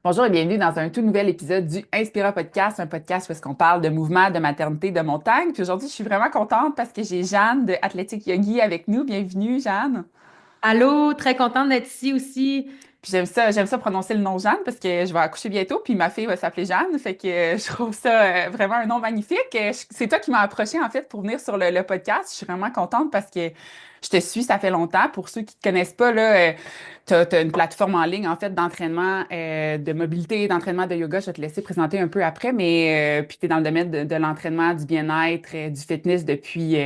Bonjour et bienvenue dans un tout nouvel épisode du Inspira Podcast, un podcast où est-ce qu'on parle de mouvement, de maternité, de montagne. Puis aujourd'hui, je suis vraiment contente parce que j'ai Jeanne de Athletic Yogi avec nous. Bienvenue, Jeanne. Allô, très contente d'être ici aussi. Puis j'aime ça prononcer le nom Jeanne parce que je vais accoucher bientôt, puis ma fille va s'appeler Jeanne. Fait que je trouve ça vraiment un nom magnifique. C'est toi qui m'as approché en fait pour venir sur le podcast. Je suis vraiment contente parce que je te suis, ça fait longtemps. Pour ceux qui te connaissent pas, là, t'as une plateforme en ligne en fait d'entraînement de mobilité, d'entraînement de yoga. Je vais te laisser présenter un peu après, mais puis tu es dans le domaine de l'entraînement, du bien-être, du fitness depuis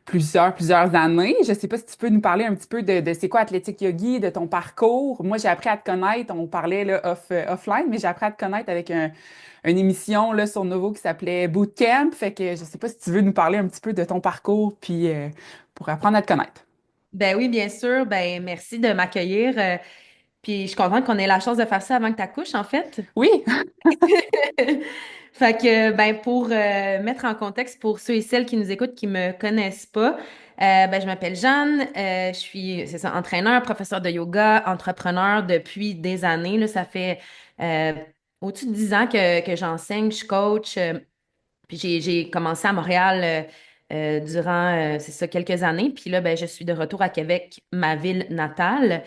plusieurs années. Je sais pas si tu peux nous parler un petit peu de c'est quoi Athletic Yogi, de ton parcours. Moi, j'ai appris à te connaître, on parlait là, offline, mais j'ai appris à te connaître avec une émission là, sur Novo qui s'appelait Bootcamp. Fait que je sais pas si tu veux nous parler un petit peu de ton parcours, puis pour apprendre à te connaître. Ben oui, bien sûr. Ben merci de m'accueillir. Puis je suis contente qu'on ait la chance de faire ça avant que tu accouches, en fait. Oui, Fait que ben pour mettre en contexte pour ceux et celles qui nous écoutent qui me connaissent pas, ben je m'appelle Jeanne. Je suis c'est ça entraîneur, professeur de yoga, entrepreneur depuis des années. Là, ça fait euh, au-dessus de 10 ans que j'enseigne, je coach. Puis j'ai commencé à Montréal durant, c'est ça, quelques années. Puis là, ben, je suis de retour à Québec, ma ville natale.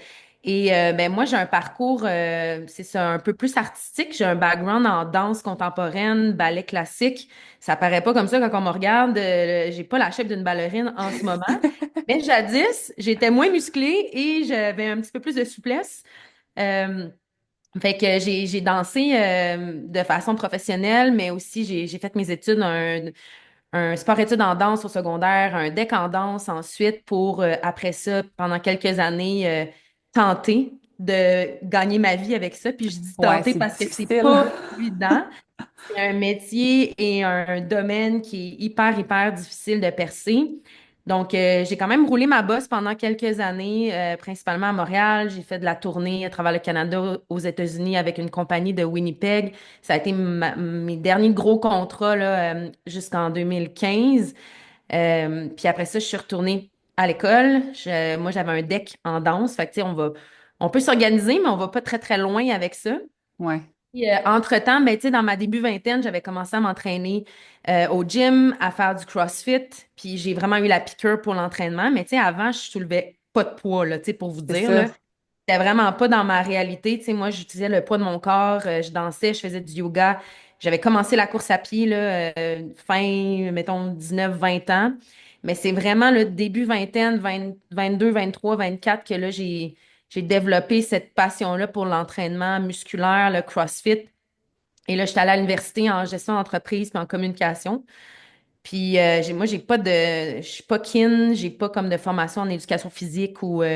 Et ben, moi, j'ai un parcours, c'est ça, un peu plus artistique. J'ai un background en danse contemporaine, ballet classique. Ça paraît pas comme ça quand on me regarde. J'ai pas la shape d'une ballerine en ce moment. Mais jadis, j'étais moins musclée et j'avais un petit peu plus de souplesse. Euh, Fait que j'ai dansé de façon professionnelle, mais aussi j'ai fait mes études, un sport-études en danse au secondaire, un DEC en danse ensuite pour, après ça, pendant quelques années, tenter de gagner ma vie avec ça. Puis je dis ouais, tenter c'est parce que c'est difficile. pas évident. C'est un métier et un domaine qui est hyper difficile de percer. Donc, j'ai quand même roulé ma bosse pendant quelques années, principalement à Montréal. J'ai fait de la tournée à travers le Canada, aux États-Unis avec une compagnie de Winnipeg. Ça a été mes derniers gros contrats là, jusqu'en 2015. Puis après ça, je suis retournée à l'école. Moi, j'avais un deck en danse. Fait que, tu sais, on peut s'organiser, mais on va pas très loin avec ça. Ouais. Puis, entre-temps, ben, tu sais, dans ma début vingtaine, j'avais commencé à m'entraîner au gym, à faire du CrossFit. Puis j'ai vraiment eu la piqûre pour l'entraînement. Mais tu sais, avant, je soulevais pas de poids, là, tu sais, pour vous C'est dire, ça. là. C'était vraiment pas dans ma réalité. Tu sais, moi, j'utilisais le poids de mon corps, je dansais, je faisais du yoga. J'avais commencé la course à pied, là, fin, mettons, 19 20 ans. Mais c'est vraiment le début vingtaine, 22 23 24 que là, j'ai développé cette passion-là pour l'entraînement musculaire, le CrossFit. Et là, j'étais allée à l'université en gestion d'entreprise puis en communication. Puis moi, j'ai pas je suis pas kin, j'ai pas comme de formation en éducation physique ou tu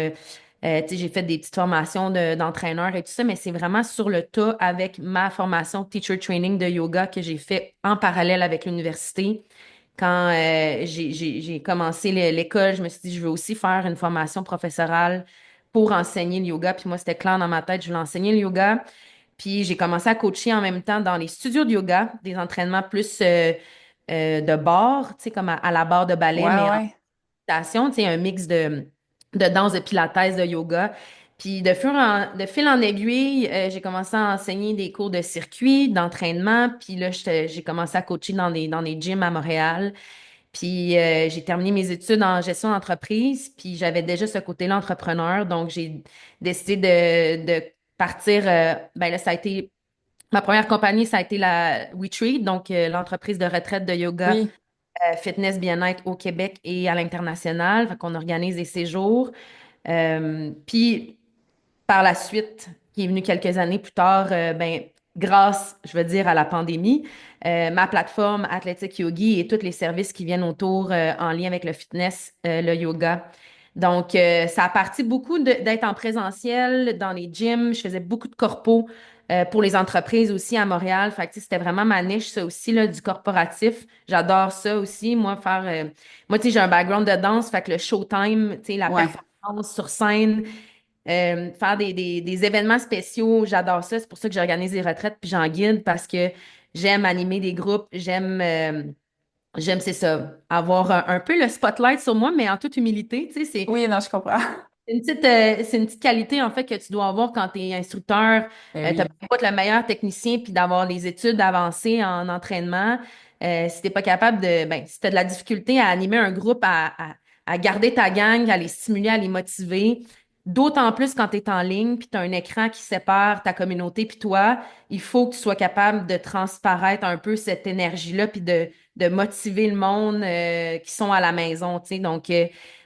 sais, j'ai fait des petites formations d'entraîneur et tout ça, mais c'est vraiment sur le tas avec ma formation teacher training de yoga que j'ai fait en parallèle avec l'université. Quand j'ai commencé l'école, je me suis dit, je veux aussi faire une formation professorale pour enseigner le yoga. Puis moi, c'était clair dans ma tête, je voulais enseigner le yoga. Puis j'ai commencé à coacher en même temps dans les studios de yoga, des entraînements plus de barre, tu sais, comme à la barre de ballet, Ouais, mais en ouais. méditation, tu sais, un mix de danse, de pilates, de yoga. Puis de fil en aiguille, j'ai commencé à enseigner des cours de circuit, d'entraînement. Puis là, j'ai commencé à coacher dans des gyms à Montréal. Puis j'ai terminé mes études en gestion d'entreprise, puis j'avais déjà ce côté-là entrepreneur, donc j'ai décidé de partir. Ben là, ça a été ma première compagnie, ça a été la Retreat, donc l'entreprise de retraite de yoga, Oui. fitness, bien-être au Québec et à l'international. Fait qu'on organise des séjours. Puis par la suite, qui est venu quelques années plus tard, ben, grâce, je veux dire, à la pandémie, ma plateforme Athletic Yogi et tous les services qui viennent autour en lien avec le fitness, le yoga. Donc, ça a parti beaucoup d'être en présentiel dans les gyms. Je faisais beaucoup de corpos pour les entreprises aussi à Montréal. Fait que, tu sais, c'était vraiment ma niche, ça aussi, là, du corporatif. J'adore ça aussi. Moi, tu sais, j'ai un background de danse, fait que le showtime, tu sais, la Ouais. performance sur scène, faire des événements spéciaux, j'adore ça. C'est pour ça que j'organise des retraites puis j'en guide parce que j'aime animer des groupes, j'aime, c'est ça, avoir un peu le spotlight sur moi, mais en toute humilité, tu sais, Oui, non, je comprends. C'est une petite qualité, en fait, que tu dois avoir quand tu es instructeur. Ben Tu n'as oui. pas être le meilleur technicien puis d'avoir les études avancées en entraînement. Si tu pas capable si tu as de la difficulté à animer un groupe, à garder ta gang, à les stimuler, à les motiver, d'autant plus quand tu es en ligne puis tu as un écran qui sépare ta communauté puis toi, il faut que tu sois capable de transparaître un peu cette énergie-là puis de motiver le monde qui sont à la maison, tu sais. Donc,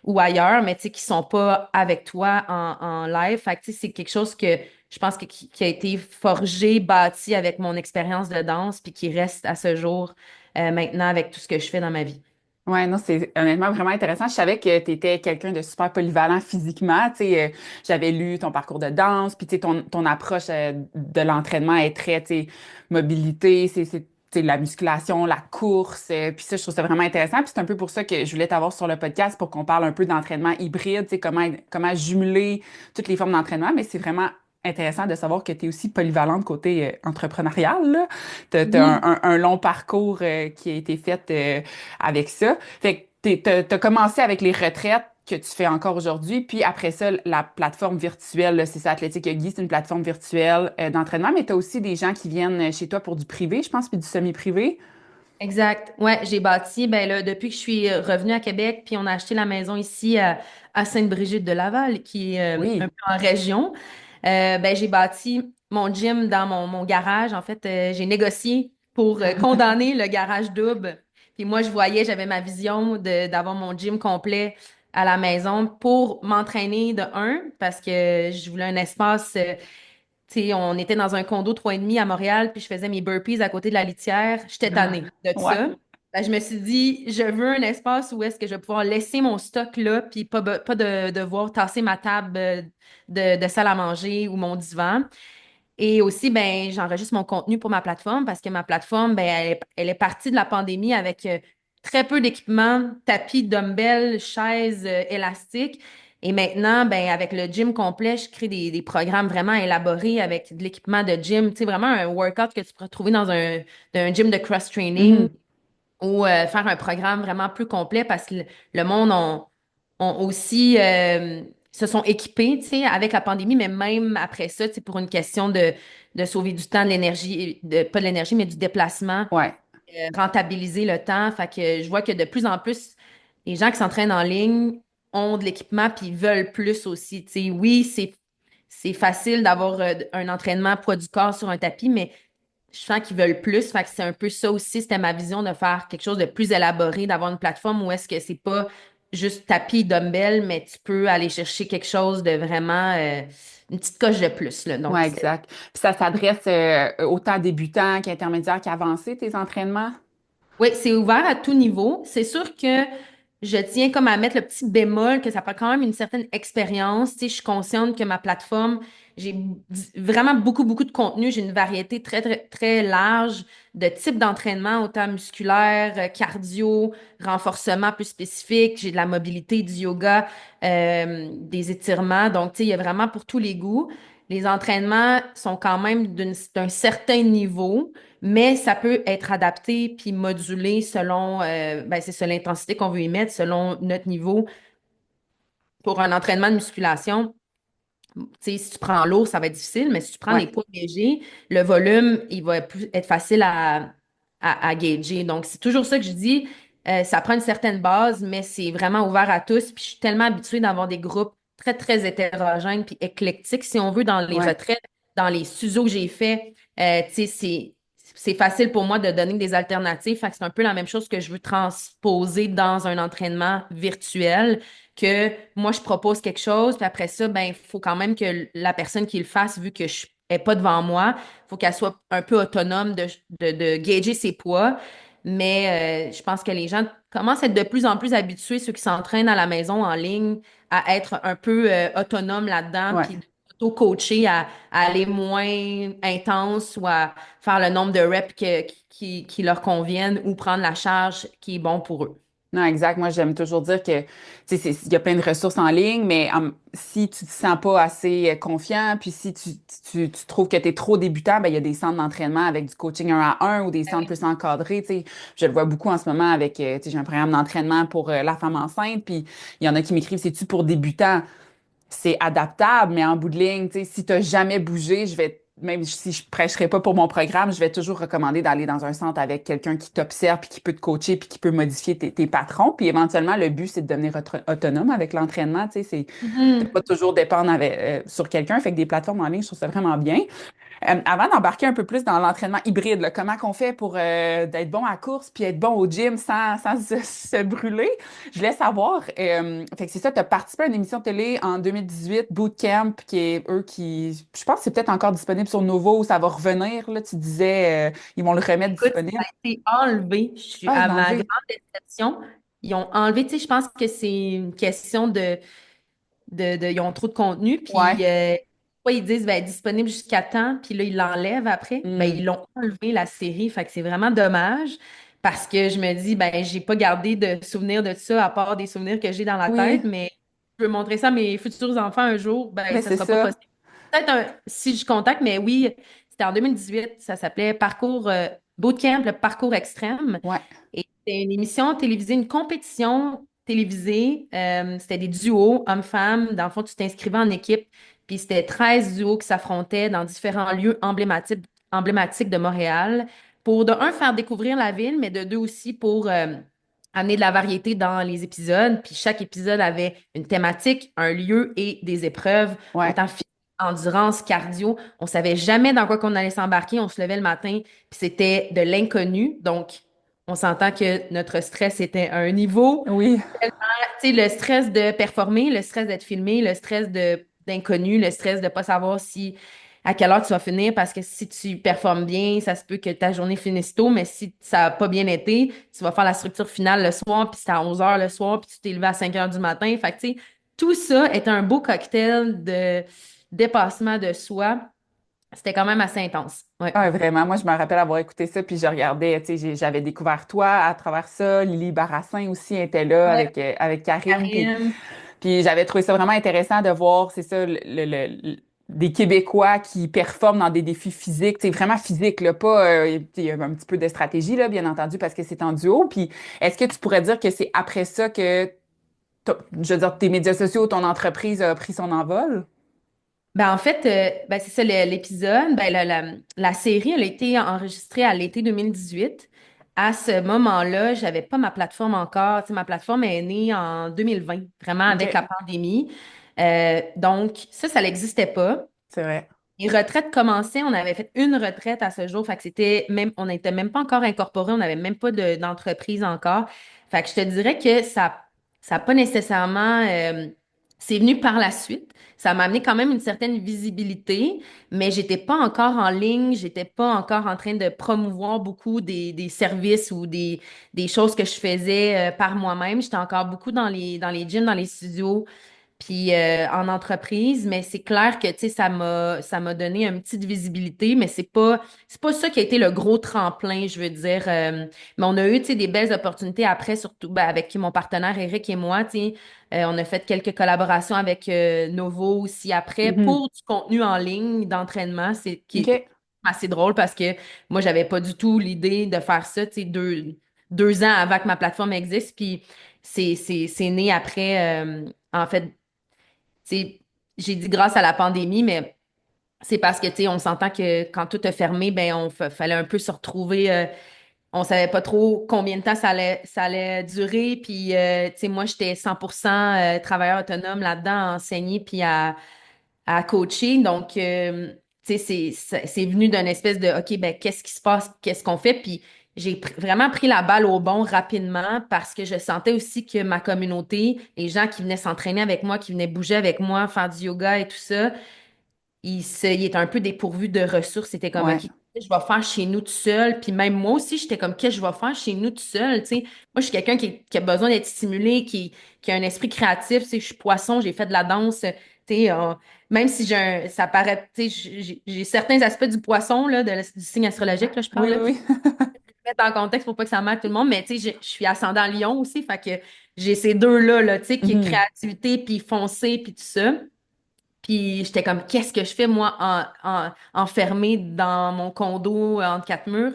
ou ailleurs, mais tu sais, qui sont pas avec toi en live. Fait que, tu sais, c'est quelque chose que je pense qui a été forgé, bâti avec mon expérience de danse, puis qui reste à ce jour maintenant avec tout ce que je fais dans ma vie. Ouais, non, c'est honnêtement vraiment intéressant. Je savais que tu étais quelqu'un de super polyvalent physiquement. Tu sais, j'avais lu ton parcours de danse, puis tu sais, ton approche de l'entraînement est très, tu sais, mobilité, tu sais, la musculation, la course. Puis ça, je trouve ça vraiment intéressant. Puis c'est un peu pour ça que je voulais t'avoir sur le podcast pour qu'on parle un peu d'entraînement hybride, tu sais, comment jumeler toutes les formes d'entraînement. Mais c'est vraiment intéressant de savoir que tu es aussi polyvalente côté entrepreneurial, là. T'as Oui. un long parcours qui a été fait avec ça. Fait que t'as commencé avec les retraites que tu fais encore aujourd'hui, puis après ça, la plateforme virtuelle, là, c'est ça, Athlétique Yogi, c'est une plateforme virtuelle d'entraînement, mais tu as aussi des gens qui viennent chez toi pour du privé, je pense, puis du semi-privé. Exact. Ouais, j'ai bâti, ben là, depuis que je suis revenue à Québec, puis on a acheté la maison ici à Sainte-Brigitte de Laval, qui est un Oui. peu en région. Ben, j'ai bâti mon gym dans mon garage. En fait, j'ai négocié pour condamner le garage double. Puis moi, je voyais, j'avais ma vision d'avoir mon gym complet à la maison pour m'entraîner de un, parce que je voulais un espace. Tu sais, on était dans un condo 3,5 à Montréal, puis je faisais mes burpees à côté de la litière. J'étais tannée de Ouais. ça. Ben, je me suis dit, je veux un espace où est-ce que je vais pouvoir laisser mon stock là, puis pas de devoir tasser ma table de salle à manger ou mon divan. Et aussi, ben, j'enregistre mon contenu pour ma plateforme parce que ma plateforme, ben, elle est partie de la pandémie avec très peu d'équipements, tapis, dumbbells, chaises, élastiques. Et maintenant, ben, avec le gym complet, je crée des programmes vraiment élaborés avec de l'équipement de gym. Tu sais, vraiment un workout que tu pourrais trouver un gym de cross-training Mhm. ou faire un programme vraiment plus complet parce que le monde ont aussi se sont équipés, tu sais, avec la pandémie, mais même après ça, tu sais, pour une question de sauver du temps, de l'énergie, pas de l'énergie, mais du déplacement, Ouais. rentabiliser le temps. Fait que je vois que de plus en plus, les gens qui s'entraînent en ligne ont de l'équipement puis ils veulent plus aussi. Tu sais, oui, c'est facile d'avoir un entraînement poids du corps sur un tapis, mais je sens qu'ils veulent plus. Fait que c'est un peu ça aussi. C'était ma vision de faire quelque chose de plus élaboré, d'avoir une plateforme où est-ce que c'est pas juste tapis, dumbbell, mais tu peux aller chercher quelque chose de vraiment, une petite coche de plus, là. Donc, Ouais, exact. Puis ça s'adresse autant à débutants qu'intermédiaires qu'avancés, tes entraînements? oui, c'est ouvert à tout niveau. C'est sûr que je tiens comme à mettre le petit bémol que ça prend quand même une certaine expérience. Tu sais, je suis consciente que ma plateforme, j'ai vraiment beaucoup de contenu. J'ai une variété très large de types d'entraînement, autant musculaire, cardio, renforcement plus spécifique. J'ai de la mobilité, du yoga, des étirements. Donc, tu sais, il y a vraiment pour tous les goûts. Les entraînements sont quand même d'un certain niveau, mais ça peut être adapté puis modulé selon, ben, c'est ça, l'intensité qu'on veut y mettre, selon notre niveau. Pour un entraînement de musculation, tu sais, si tu prends lourd, ça va être difficile, mais si tu prends Ouais. des poids légers, le volume, il va être facile à gager. Donc, c'est toujours ça que je dis. Ça prend une certaine base, mais c'est vraiment ouvert à tous. Puis je suis tellement habituée d'avoir des groupes très hétérogènes puis éclectiques, si on veut, dans les Ouais. retraites, dans les studios que j'ai fait. Tu sais, c'est facile pour moi de donner des alternatives. Fait que c'est un peu la même chose que je veux transposer dans un entraînement virtuel que moi, je propose quelque chose, puis après ça, ben, il faut quand même que la personne qui le fasse, vu que je n'est pas devant moi, il faut qu'elle soit un peu autonome de gager ses poids. Mais je pense que les gens commencent à être de plus en plus habitués, ceux qui s'entraînent à la maison en ligne, à être un peu autonomes là-dedans, Ouais. puis auto-coacher à aller moins intense ou à faire le nombre de reps qui leur conviennent ou prendre la charge qui est bon pour eux. Non, exact. Moi, j'aime toujours dire que, tu sais, il y a plein de ressources en ligne, mais si tu te sens pas assez confiant, puis si tu trouves que tu es trop débutant, ben, il y a des centres d'entraînement avec du coaching un à un ou des centres plus encadrés, tu sais. Je le vois beaucoup en ce moment avec, tu sais, j'ai un programme d'entraînement pour la femme enceinte, puis il y en a qui m'écrivent, c'est-tu pour débutants? c'est adaptable, mais en bout de ligne, tu sais, si tu n'as jamais bougé, même si je prêcherais pas pour mon programme, je vais toujours recommander d'aller dans un centre avec quelqu'un qui t'observe, puis qui peut te coacher, puis qui peut modifier tes patrons. Puis éventuellement, le but, c'est de devenir autonome avec l'entraînement. Tu sais, c'est de Mhm. pas toujours dépendre sur quelqu'un. Fait que des plateformes en ligne, je trouve ça vraiment bien. Avant d'embarquer un peu plus dans l'entraînement hybride, là, comment qu'on fait pour d'être bon à la course puis être bon au gym sans se brûler, je voulais savoir, fait que c'est ça, tu as participé à une émission de télé en 2018, Bootcamp, qui est eux qui, je pense que c'est peut-être encore disponible sur Novo, ou ça va revenir, là, tu disais, ils vont le remettre Écoute, ça disponible. a été enlevé. Je suis Ah, ils à l'ont ma grande enlevé. déception. Ils ont enlevé, tu sais, je pense que c'est une question ils ont trop de contenu, puis Ouais. ouais, ils disent ben, disponible jusqu'à temps, puis là, ils l'enlèvent après. Ben, Hmm. ils l'ont enlevé la série, fait que c'est vraiment dommage parce que je me dis, ben, j'ai pas gardé de souvenirs de ça à part des souvenirs que j'ai dans la tête, Oui, mais je veux montrer ça à mes futurs enfants un jour, ben, mais ça c'est sera pas ça. possible. Peut-être si je contacte, mais oui, c'était en 2018, ça s'appelait Parcours Bootcamp, le parcours extrême. Ouais, Et c'était une émission télévisée, une compétition télévisée. C'était des duos, hommes-femmes. Dans le fond, tu t'inscrivais en équipe. Puis c'était 13 duos qui s'affrontaient dans différents lieux emblématiques de Montréal pour, de un, faire découvrir la ville, mais de deux aussi pour amener de la variété dans les épisodes. Puis chaque épisode avait une thématique, un lieu et des épreuves, ouais. autant physique, endurance, cardio. On savait jamais dans quoi qu'on allait s'embarquer. On se levait le matin, puis c'était de l'inconnu. Donc, on s'entend que notre stress était à un niveau. Oui, Tu sais, le stress de performer, le stress d'être filmé, le stress d'inconnu, le stress de pas savoir si à quelle heure tu vas finir parce que si tu performes bien, ça se peut que ta journée finisse tôt, mais si ça n'a pas bien été, tu vas faire la structure finale le soir, puis c'est à 11 heures le soir, puis tu t'es levé à 5 heures du matin. Fait que, tu sais, tout ça est un beau cocktail de dépassement de soi. C'était quand même assez intense. Ouais. ah, vraiment. Moi, je me rappelle avoir écouté ça, puis je regardais, tu sais, j'avais découvert toi à travers ça. Lily Barassin aussi était là Ouais, avec Karine, Karine. puis j'avais trouvé ça vraiment intéressant de voir, c'est ça, des Québécois qui performent dans des défis physiques, c'est vraiment physique, là, pas, il y a un petit peu de stratégie, là, bien entendu, parce que c'est en duo. Puis est-ce que tu pourrais dire que c'est après ça que, je veux dire, tes médias sociaux, ton entreprise a pris son envol? Ben, en fait, ben, c'est ça l'épisode. Ben, la série, elle a été enregistrée à l'été 2018. À ce moment-là, j'avais pas ma plateforme encore. Tu sais, ma plateforme est née en 2020, vraiment avec la OK, pandémie. Donc, ça n'existait pas. c'est vrai. Les retraites commençaient, on avait fait une retraite à ce jour, fait que c'était même, on n'était même pas encore incorporé, on n'avait même pas d'entreprise encore. Fait que je te dirais que ça a pas nécessairement, c'est venu par la suite. Ça m'a amené quand même une certaine visibilité, mais j'étais pas encore en ligne, j'étais pas encore en train de promouvoir beaucoup des services ou des choses que je faisais par moi-même. J'étais encore beaucoup dans les gyms, dans les studios puis en entreprise, mais c'est clair que tu sais ça m'a donné une petite visibilité, mais c'est pas ça qui a été le gros tremplin, je veux dire. Mais on a eu tu sais des belles opportunités après, surtout ben, avec mon partenaire Eric et moi, tu sais, on a fait quelques collaborations avec Novo aussi après Mhm. pour du contenu en ligne d'entraînement, c'est qui est OK. assez drôle parce que moi j'avais pas du tout l'idée de faire ça, tu sais deux ans avant que ma plateforme existe, puis c'est né après. En fait, sais, j'ai dit grâce à la pandémie, mais c'est parce que, tu sais, on s'entend que quand tout a fermé, ben, fallait un peu se retrouver. On savait pas trop combien de temps ça allait durer. Puis, tu sais, moi, j'étais 100% travailleur autonome là-dedans, à enseigner puis à coacher. Donc, tu sais, c'est venu d'une espèce de, OK, ben, qu'est-ce qui se passe? Qu'est-ce qu'on fait? Puis, j'ai vraiment pris la balle au bon rapidement parce que je sentais aussi que ma communauté, les gens qui venaient s'entraîner avec moi, qui venaient bouger avec moi, faire du yoga et tout ça, ils étaient un peu dépourvus de ressources. C'était comme, OK, Ouais. qu'est-ce que je vais faire chez nous tout seul. Puis même moi aussi, j'étais comme, qu'est-ce que je vais faire chez nous tout seul? Tu sais, moi, je suis quelqu'un qui a besoin d'être stimulé, qui a un esprit créatif. Tu sais, je suis poisson, j'ai fait de la danse. Tu sais, même si ça paraît, tu sais, j'ai certains aspects du poisson, là, du signe astrologique, là, je Oui, parle, là. oui, Mettre en contexte pour pas que ça marque tout le monde, mais tu sais, je suis ascendant Lion aussi, fait que j'ai ces deux-là, là, tu sais, oui. qui est Mhm. créativité, puis foncé, puis tout ça. Puis j'étais comme, qu'est-ce que je fais, moi, enfermée dans mon condo entre quatre murs?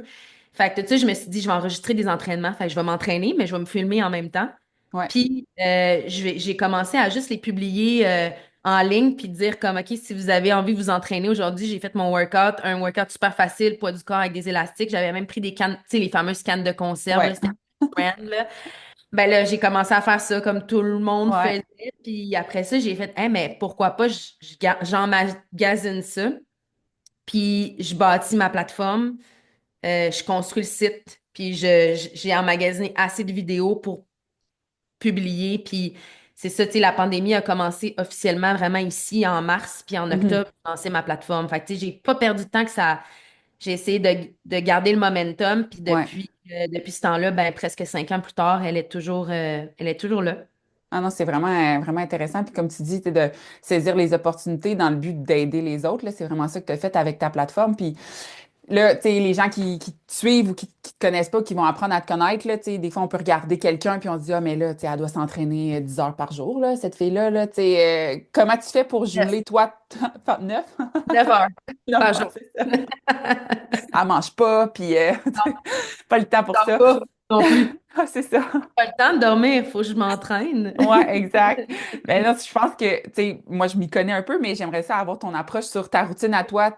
Fait que, tu sais, je me suis dit, je vais enregistrer des entraînements. Fait que je vais m'entraîner, mais je vais me filmer en même temps. Ouais. Puis j'ai commencé à juste les publier en ligne, puis dire comme, OK, si vous avez envie de vous entraîner aujourd'hui, j'ai fait mon workout, un workout super facile, poids du corps avec des élastiques. J'avais même pris des cannes, tu sais, les fameuses cannes de conserve, là, Ouais, c'était brand, là. Ben là, j'ai commencé à faire ça comme tout le monde ouais. faisait. Puis après ça, j'ai fait, hey, mais pourquoi pas, j'emmagasine ça. Puis je bâtis ma plateforme, je construis le site, puis j'ai emmagasiné assez de vidéos pour publier. Puis c'est ça, tu sais, la pandémie a commencé officiellement vraiment ici en mars, puis en Mhm. octobre, j'ai lancé ma plateforme. Fait que tu sais, j'ai pas perdu de temps que ça. J'ai essayé de garder le momentum, puis Ouais. depuis ce temps-là, ben presque 5 ans plus tard, elle est toujours là. Ah non, c'est vraiment, vraiment intéressant. Puis comme tu dis, c'est de saisir les opportunités dans le but d'aider les autres, là. C'est vraiment ça que tu as fait avec ta plateforme. Puis là, tu sais, les gens qui te suivent ou qui te connaissent pas, qui vont apprendre à te connaître, là, tu sais, des fois, on peut regarder quelqu'un puis on se dit, ah, mais là, tu sais, elle doit s'entraîner 10 heures par jour, là, cette fille-là, là, tu sais, comment tu fais pour Yes. jumeler, toi, 9? 9 heures Non, par jour. c'est ça. Elle mange pas, puis pas le temps pour Dors ça. pas non plus. Ah, c'est ça. Pas le temps de dormir, il faut que je m'entraîne. Ouais, exact. Ben là, je pense que, tu sais, moi, je m'y connais un peu, mais j'aimerais ça avoir ton approche sur ta routine à toi.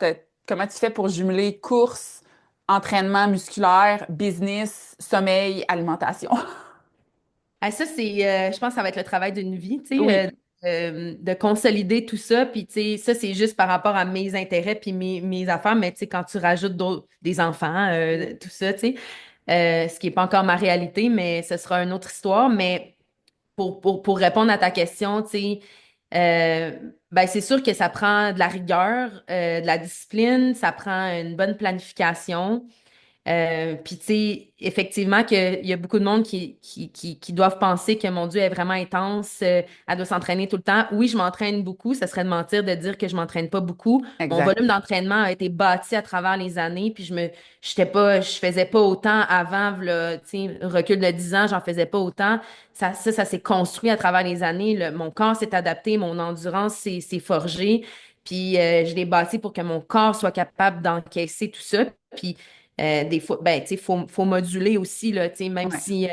Comment tu fais pour jumeler course, entraînement musculaire, business, sommeil, alimentation? Ah, ça, je pense que ça va être le travail d'une vie, tu sais, Oui, de consolider tout ça. Puis, tu sais, ça, c'est juste par rapport à mes intérêts puis mes affaires. Mais, tu sais, quand tu rajoutes des enfants, tout ça, tu sais, ce qui n'est pas encore ma réalité, mais ce sera une autre histoire. Mais pour répondre à ta question, tu sais, euh, ben, c'est sûr que ça prend de la rigueur, de la discipline, ça prend une bonne planification. Puis, tu sais, effectivement, qu'il y a beaucoup de monde qui doivent penser que mon Dieu est vraiment intense, elle doit s'entraîner tout le temps. Oui, je m'entraîne beaucoup, ça serait de mentir de dire que je m'entraîne pas beaucoup. Mon exact. volume d'entraînement a été bâti à travers les années, puis je faisais pas autant avant, là, tu sais, recul de 10 ans, j'en faisais pas autant. Ça s'est construit à travers les années. Mon corps s'est adapté, mon endurance s'est forgée, puis je l'ai bâti pour que mon corps soit capable d'encaisser tout ça. Puis, des fois, ben, tu sais, faut moduler aussi, là, tu sais, même Ouais, si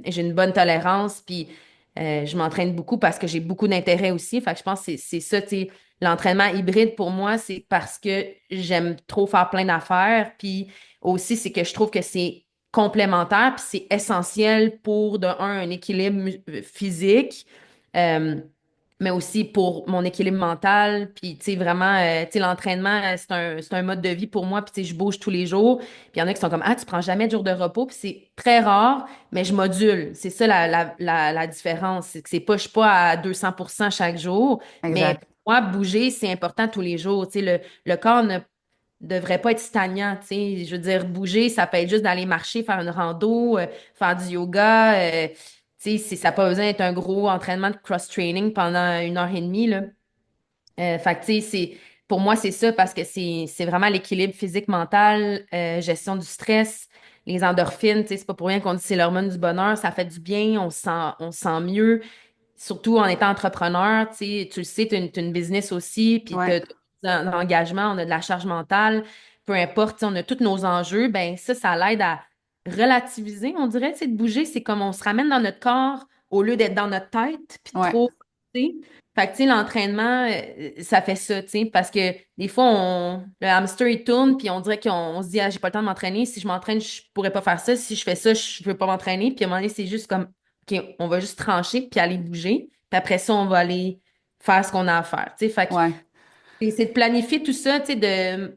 j'ai une bonne tolérance, puis je m'entraîne beaucoup parce que j'ai beaucoup d'intérêt aussi. Fait que je pense que c'est ça, tu sais, l'entraînement hybride pour moi, c'est parce que j'aime trop faire plein d'affaires, puis aussi, c'est que je trouve que c'est complémentaire, puis c'est essentiel pour, un équilibre physique. Euh, mais aussi pour mon équilibre mental. Puis, tu sais, vraiment, tu sais, l'entraînement, c'est un mode de vie pour moi. Puis, tu sais, je bouge tous les jours. Puis, il y en a qui sont comme, ah, tu prends jamais de jour de repos. Puis, c'est très rare, mais je module. C'est ça la différence. C'est que je suis pas à 200% chaque jour. Mais exact. pour moi, bouger, c'est important tous les jours. Tu sais, le corps ne devrait pas être stagnant, tu sais. Je veux dire, bouger, ça peut être juste d'aller marcher, faire une rando, faire du yoga. Tu sais, ça n'a pas besoin d'être un gros entraînement de cross-training pendant 1 heure et demie, là. Fait que, tu sais, pour moi, c'est ça parce que c'est vraiment l'équilibre physique-mental, gestion du stress, les endorphines, tu sais, c'est pas pour rien qu'on dit que c'est l'hormone du bonheur, ça fait du bien, on se sent mieux. Surtout en étant entrepreneur, tu sais, tu le sais, tu as une business aussi, puis tu Ouais, as un engagement, on a de la charge mentale, peu importe, tu sais, on a tous nos enjeux, ben ça l'aide à relativiser, on dirait, tu sais, de bouger, c'est comme on se ramène dans notre corps au lieu d'être dans notre tête, puis de ouais, trop, tu sais. Fait que, tu sais, l'entraînement, ça fait ça, tu sais, parce que des fois, le hamster, il tourne, puis on dirait on se dit, ah, j'ai pas le temps de m'entraîner. Si je m'entraîne, je pourrais pas faire ça. Si je fais ça, je peux pas m'entraîner. Puis à un moment donné, c'est juste comme, OK, on va juste trancher, puis aller bouger. Puis après ça, on va aller faire ce qu'on a à faire, tu sais. Fait que ouais, c'est de planifier tout ça, tu sais,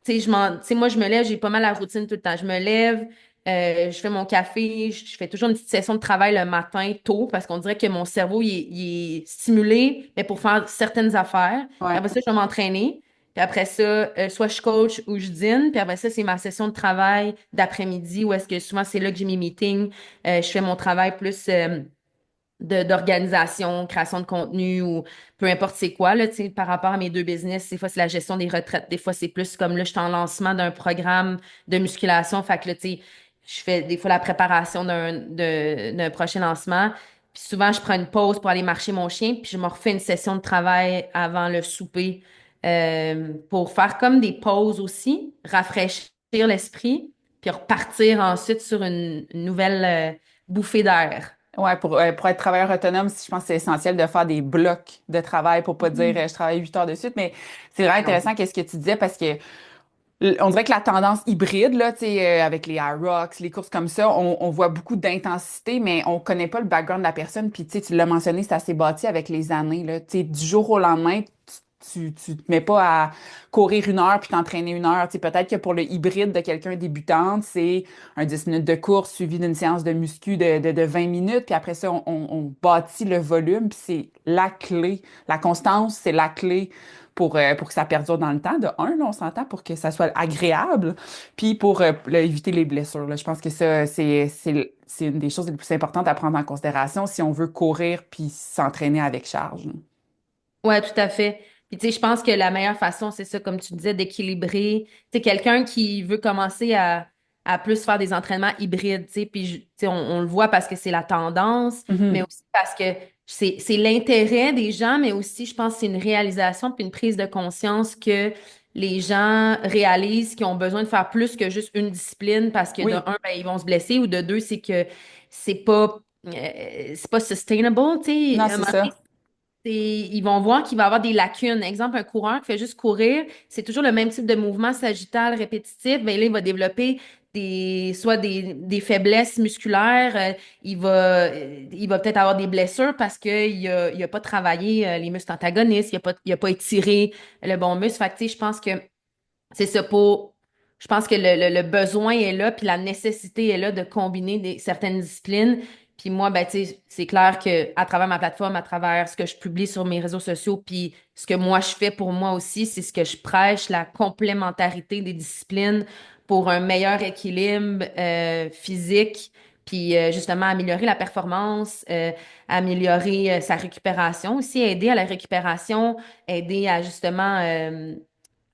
tu sais, moi, je me lève, j'ai pas mal la routine tout le temps. Je me lève, je fais mon café, je fais toujours une petite session de travail le matin tôt parce qu'on dirait que mon cerveau, il est stimulé, mais pour faire certaines affaires. Puis ouais. après ça, je vais m'entraîner. Puis après ça, soit je coach ou je dîne. Puis après ça, c'est ma session de travail d'après-midi où est-ce que souvent c'est là que j'ai mes meetings. Je fais mon travail plus d'organisation, création de contenu ou peu importe c'est quoi, là, tu sais, par rapport à mes deux business. Des fois, c'est la gestion des retraites. Des fois, c'est plus comme là, je suis en lancement d'un programme de musculation. Fait que là, tu sais, je fais des fois la préparation d'un prochain lancement. Puis souvent, je prends une pause pour aller marcher mon chien, puis je me refais une session de travail avant le souper pour faire comme des pauses aussi, rafraîchir l'esprit, puis repartir ensuite sur une nouvelle bouffée d'air. Ouais, pour être travailleur autonome, je pense que c'est essentiel de faire des blocs de travail pour pas dire Mhm. je travaille 8 heures de suite. Mais c'est vraiment Non. intéressant qu'est-ce que tu disais parce que on dirait que la tendance hybride, là, tu sais, avec les Aerox, les courses comme ça, on voit beaucoup d'intensité, mais on connaît pas le background de la personne. Puis, tu sais, tu l'as mentionné, ça s'est bâti avec les années, là. Tu sais, du jour au lendemain, tu te mets pas à courir 1 heure puis t'entraîner 1 heure. Tu sais, peut-être que pour le hybride de quelqu'un débutante, c'est un 10 minutes de course suivi d'une séance de muscu de 20 minutes. Puis après ça, on bâtit le volume. Puis c'est la clé. La constance, c'est la clé pour que ça perdure dans le temps. De un, là, on s'entend pour que ça soit agréable, puis pour là, éviter les blessures. Là. Je pense que ça, c'est une des choses les plus importantes à prendre en considération si on veut courir puis s'entraîner avec charge. Ouais, tout à fait. Puis tu sais, je pense que la meilleure façon, c'est ça, comme tu disais, d'équilibrer. Tu sais, quelqu'un qui veut commencer à plus faire des entraînements hybrides, tu sais, puis tu sais, on le voit parce que c'est la tendance, mais Mhm. aussi parce que c'est l'intérêt des gens, mais aussi, je pense que c'est une réalisation puis une prise de conscience que les gens réalisent qu'ils ont besoin de faire plus que juste une discipline parce que de Oui, un, ben, ils vont se blesser ou de deux, c'est que c'est pas, c'est pas sustainable, tu non, sais. c'est ça. Ils vont voir qu'il va avoir des lacunes. Exemple, un coureur qui fait juste courir, c'est toujours le même type de mouvement sagittal répétitif. Bien là, il va développer soit des faiblesses musculaires, il va peut-être avoir des blessures parce qu'il a pas travaillé les muscles antagonistes, il a pas étiré le bon muscle. Fait que, tu sais, je pense que c'est ça pour. Je pense que le besoin est là, puis la nécessité est là de combiner certaines disciplines. Puis moi, ben, tu sais, c'est clair que à travers ma plateforme, à travers ce que je publie sur mes réseaux sociaux, puis ce que moi je fais pour moi aussi, c'est ce que je prêche, la complémentarité des disciplines pour un meilleur équilibre physique, puis justement améliorer la performance, améliorer sa récupération aussi, aider à la récupération, aider à justement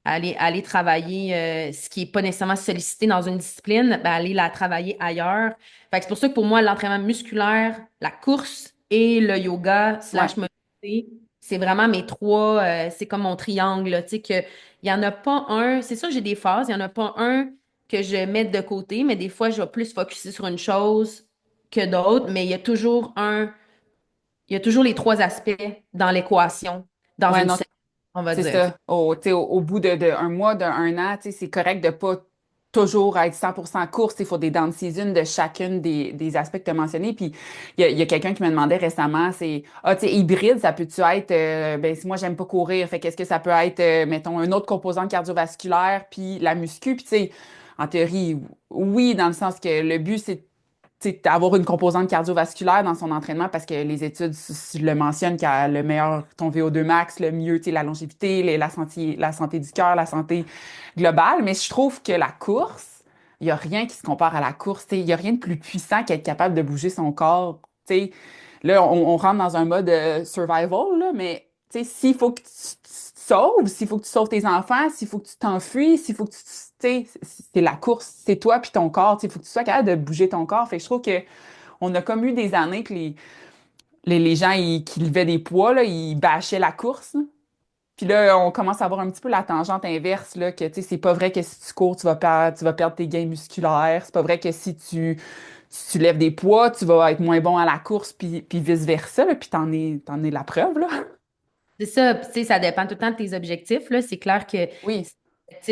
aller travailler ce qui est pas nécessairement sollicité dans une discipline, ben, aller la travailler ailleurs. Fait que c'est pour ça que pour moi, l'entraînement musculaire, la course et le yoga Ouais. slash mobilité, c'est vraiment mes trois, c'est comme mon triangle, là, tu sais, que il y en a pas un, c'est sûr que j'ai des phases, il y en a pas un que je mets de côté, mais des fois, je vais plus focuser sur une chose que d'autres, mais il y a toujours les trois aspects dans l'équation, dans Ouais, une non, série, on va c'est dire. ça. Tu sais, au bout de un mois, d'un an, tu sais, c'est correct de pas toujours être 100% course. Il faut des down season de chacune des aspects que tu as mentionnés. Puis, il y a quelqu'un qui me demandait récemment, tu sais, hybride, ça peut-tu être, ben, si moi, j'aime pas courir, fait qu'est-ce que ça peut être, mettons, un autre composant cardiovasculaire, puis la muscu. Puis, tu sais, en théorie, oui, dans le sens que le but, c'est tu sais, avoir une composante cardiovasculaire dans son entraînement parce que les études le mentionnent qu'à le meilleur ton VO2 max, le mieux, tu sais, la longévité, la santé du cœur, la santé globale. Mais je trouve que la course, il n'y a rien qui se compare à la course. Tu sais, il n'y a rien de plus puissant qu'être capable de bouger son corps. Tu sais, là, on rentre dans un mode survival, là, mais tu sais, s'il faut que tu te sauves, s'il faut que tu sauves tes enfants, s'il faut que tu t'enfuis, s'il faut que tu sais, c'est la course, c'est toi puis ton corps. Il faut que tu sois capable de bouger ton corps. Fait que je trouve que on a comme eu des années que les gens qui levaient des poids, là, ils bâchaient la course. Puis là, on commence à avoir un petit peu la tangente inverse, là, que tu sais, c'est pas vrai que si tu cours, tu vas perdre tes gains musculaires. C'est pas vrai que si tu lèves des poids, tu vas être moins bon à la course, puis vice-versa. Là, puis t'en es la preuve, là. C'est ça, puis tu sais, ça dépend tout le temps de tes objectifs, là. C'est clair que Oui, si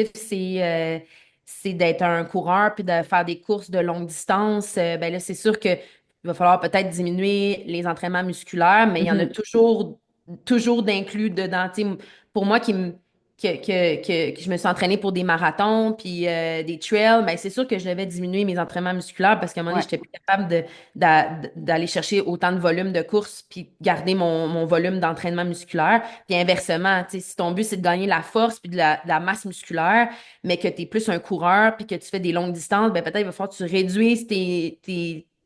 l'objectif, c'est d'être un coureur puis de faire des courses de longue distance. Ben là, c'est sûr que il va falloir peut-être diminuer les entraînements musculaires, mais il y en a mhm, toujours d'inclus dedans. Tu sais, pour moi que je me suis entraînée pour des marathons puis des trails, ben c'est sûr que je devais diminuer mes entraînements musculaires parce qu'à un moment donné, ouais, j'étais plus capable d'aller chercher autant de volume de course puis garder mon volume d'entraînement musculaire. Puis inversement, tu sais, si ton but, c'est de gagner la force puis de la masse musculaire, mais que tu es plus un coureur puis que tu fais des longues distances, ben peut-être il va falloir que tu réduises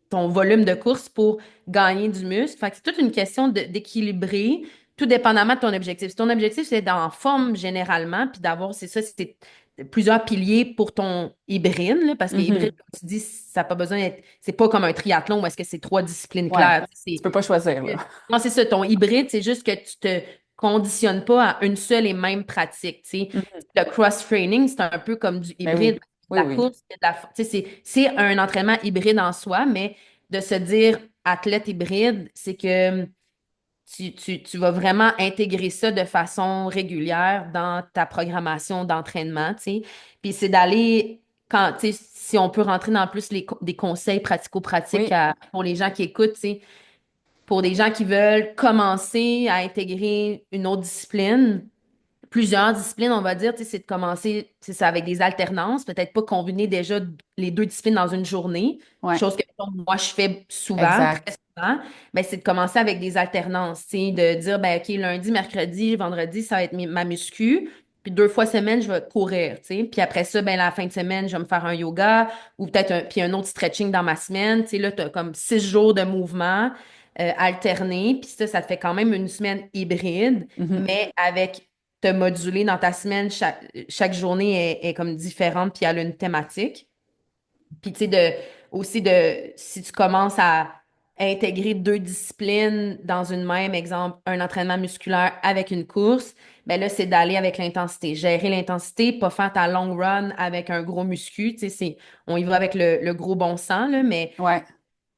ton volume de course pour gagner du muscle. Fait que c'est toute une question d'équilibrer, tout dépendamment de ton objectif. Si ton objectif, c'est d'être en forme généralement, puis d'avoir, c'est ça, c'est plusieurs piliers pour ton hybride, là, parce que hybride, mhm, comme tu dis, ça n'a pas besoin d'être, c'est pas comme un triathlon où est-ce que c'est trois disciplines ouais. claires. Tu peux pas choisir, là. Non, c'est ça, ton hybride, c'est juste que tu te conditionnes pas à une seule et même pratique, tu sais. Mhm. Le cross-training, c'est un peu comme du Ben hybride. oui, oui, La oui. course, tu sais, c'est un entraînement hybride en soi, mais de se dire, athlète hybride, c'est que tu vas vraiment intégrer ça de façon régulière dans ta programmation d'entraînement, tu sais. Puis c'est d'aller, quand, tu sais, si on peut rentrer dans plus des conseils pratico-pratiques Oui. pour les gens qui écoutent, tu sais, pour des gens qui veulent commencer à intégrer une autre discipline, plusieurs disciplines, on va dire, tu sais, c'est de commencer, c'est ça, avec des alternances, peut-être pas combiner déjà les deux disciplines dans une journée, Ouais. chose que moi je fais souvent, très Exact. souvent, mais c'est de commencer avec des alternances, tu sais, de dire, ben, OK, lundi, mercredi, vendredi, ça va être ma muscu, puis 2 fois semaine, je vais courir, tu sais, puis après ça, ben, la fin de semaine, je vais me faire un yoga, ou peut-être puis un autre stretching dans ma semaine, tu sais, là, tu as comme 6 jours de mouvement alternés, puis ça te fait quand même une semaine hybride, Mhm. mais avec te moduler dans ta semaine. Chaque journée est comme différente, puis elle a une thématique. Puis, tu sais, aussi si tu commences à intégrer deux disciplines dans une même, exemple, un entraînement musculaire avec une course, ben là, c'est d'aller avec l'intensité. Gérer l'intensité, pas faire ta long run avec un gros muscu. Tu sais, on y va avec le gros bon sens, là, mais Ouais.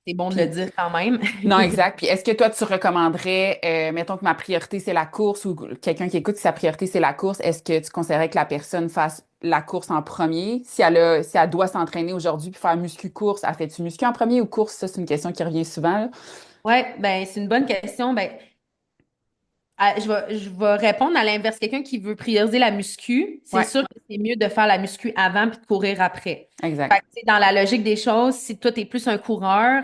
c'est bon de le Puis, dire quand même. non, exact. Puis, est-ce que toi, tu recommanderais, mettons que ma priorité, c'est la course ou quelqu'un qui écoute, si sa priorité, c'est la course, est-ce que tu conseillerais que la personne fasse la course en premier? Si elle doit s'entraîner aujourd'hui puis faire muscu-course, elle fait-tu muscu en premier ou course? Ça, c'est une question qui revient souvent, là. Ouais, ben c'est une bonne question. Ben, je vais répondre à l'inverse. Quelqu'un qui veut prioriser la muscu, c'est Ouais, sûr que c'est mieux de faire la muscu avant puis de courir après. Fait exact. que, tu sais, dans la logique des choses, si toi, tu es plus un coureur,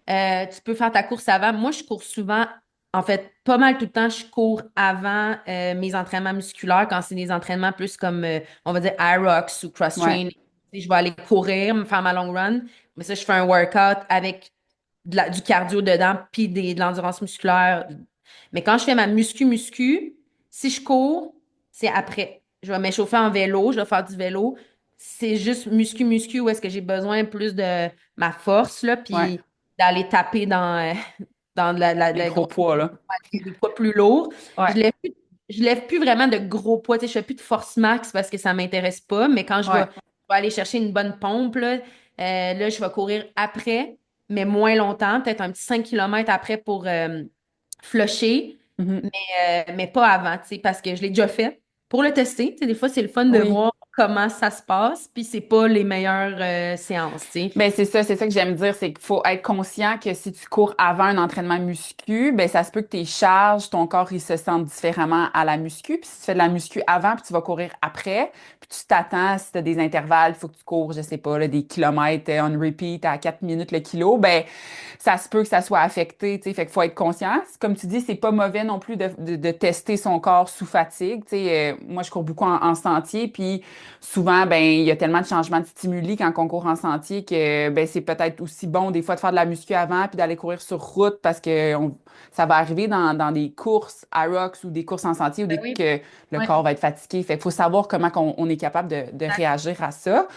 tu peux faire ta course avant. Moi, je cours souvent, en fait, pas mal tout le temps, je cours avant mes entraînements musculaires quand c'est des entraînements plus comme, on va dire, Aerox ou Ouais. cross-training. Tu sais, je vais aller courir, me faire ma long run, mais ça, je fais un workout avec du cardio dedans puis de l'endurance musculaire. Mais quand je fais ma muscu, si je cours, c'est après. Je vais m'échauffer en vélo, je vais faire du vélo. C'est juste muscu où est-ce que j'ai besoin plus de ma force, là, Ouais. puis d'aller taper dans Les la gros poids, là. des poids plus lourds. Je Ouais. lève plus, je lève plus vraiment de gros poids. Tu sais, je fais plus de force max parce que ça m'intéresse pas. Mais quand Ouais. je vais aller chercher une bonne pompe, là, je vais courir après, mais moins longtemps, peut-être un petit 5 km après pour flusher, Mhm. mais pas avant, tu sais, parce que je l'ai déjà fait pour le tester. Tu sais, des fois, c'est le fun de Oui. voir comment ça se passe, puis c'est pas les meilleures séances, tu sais. Ben c'est ça que j'aime dire, c'est qu'il faut être conscient que si tu cours avant un entraînement muscu, ben ça se peut que tes charges, ton corps, il se sente différemment à la muscu. Puis si tu fais de la muscu avant, puis tu vas courir après, puis tu t'attends, si tu as des intervalles, il faut que tu cours, je sais pas, là, des kilomètres on repeat à 4 minutes le kilo, ben ça se peut que ça soit affecté, tu sais. Fait qu'il faut être conscient. Comme tu dis, c'est pas mauvais non plus de tester son corps sous fatigue. Tu sais, moi, je cours beaucoup en sentier, puis souvent, ben, il y a tellement de changements de stimuli quand on court en sentier que ben, c'est peut-être aussi bon des fois de faire de la muscu avant puis d'aller courir sur route parce que ça va arriver dans des courses à rocks ou des courses en sentier Ben oui. que le Ouais. corps va être fatigué. Fait qu'il faut savoir comment on est capable de réagir à ça.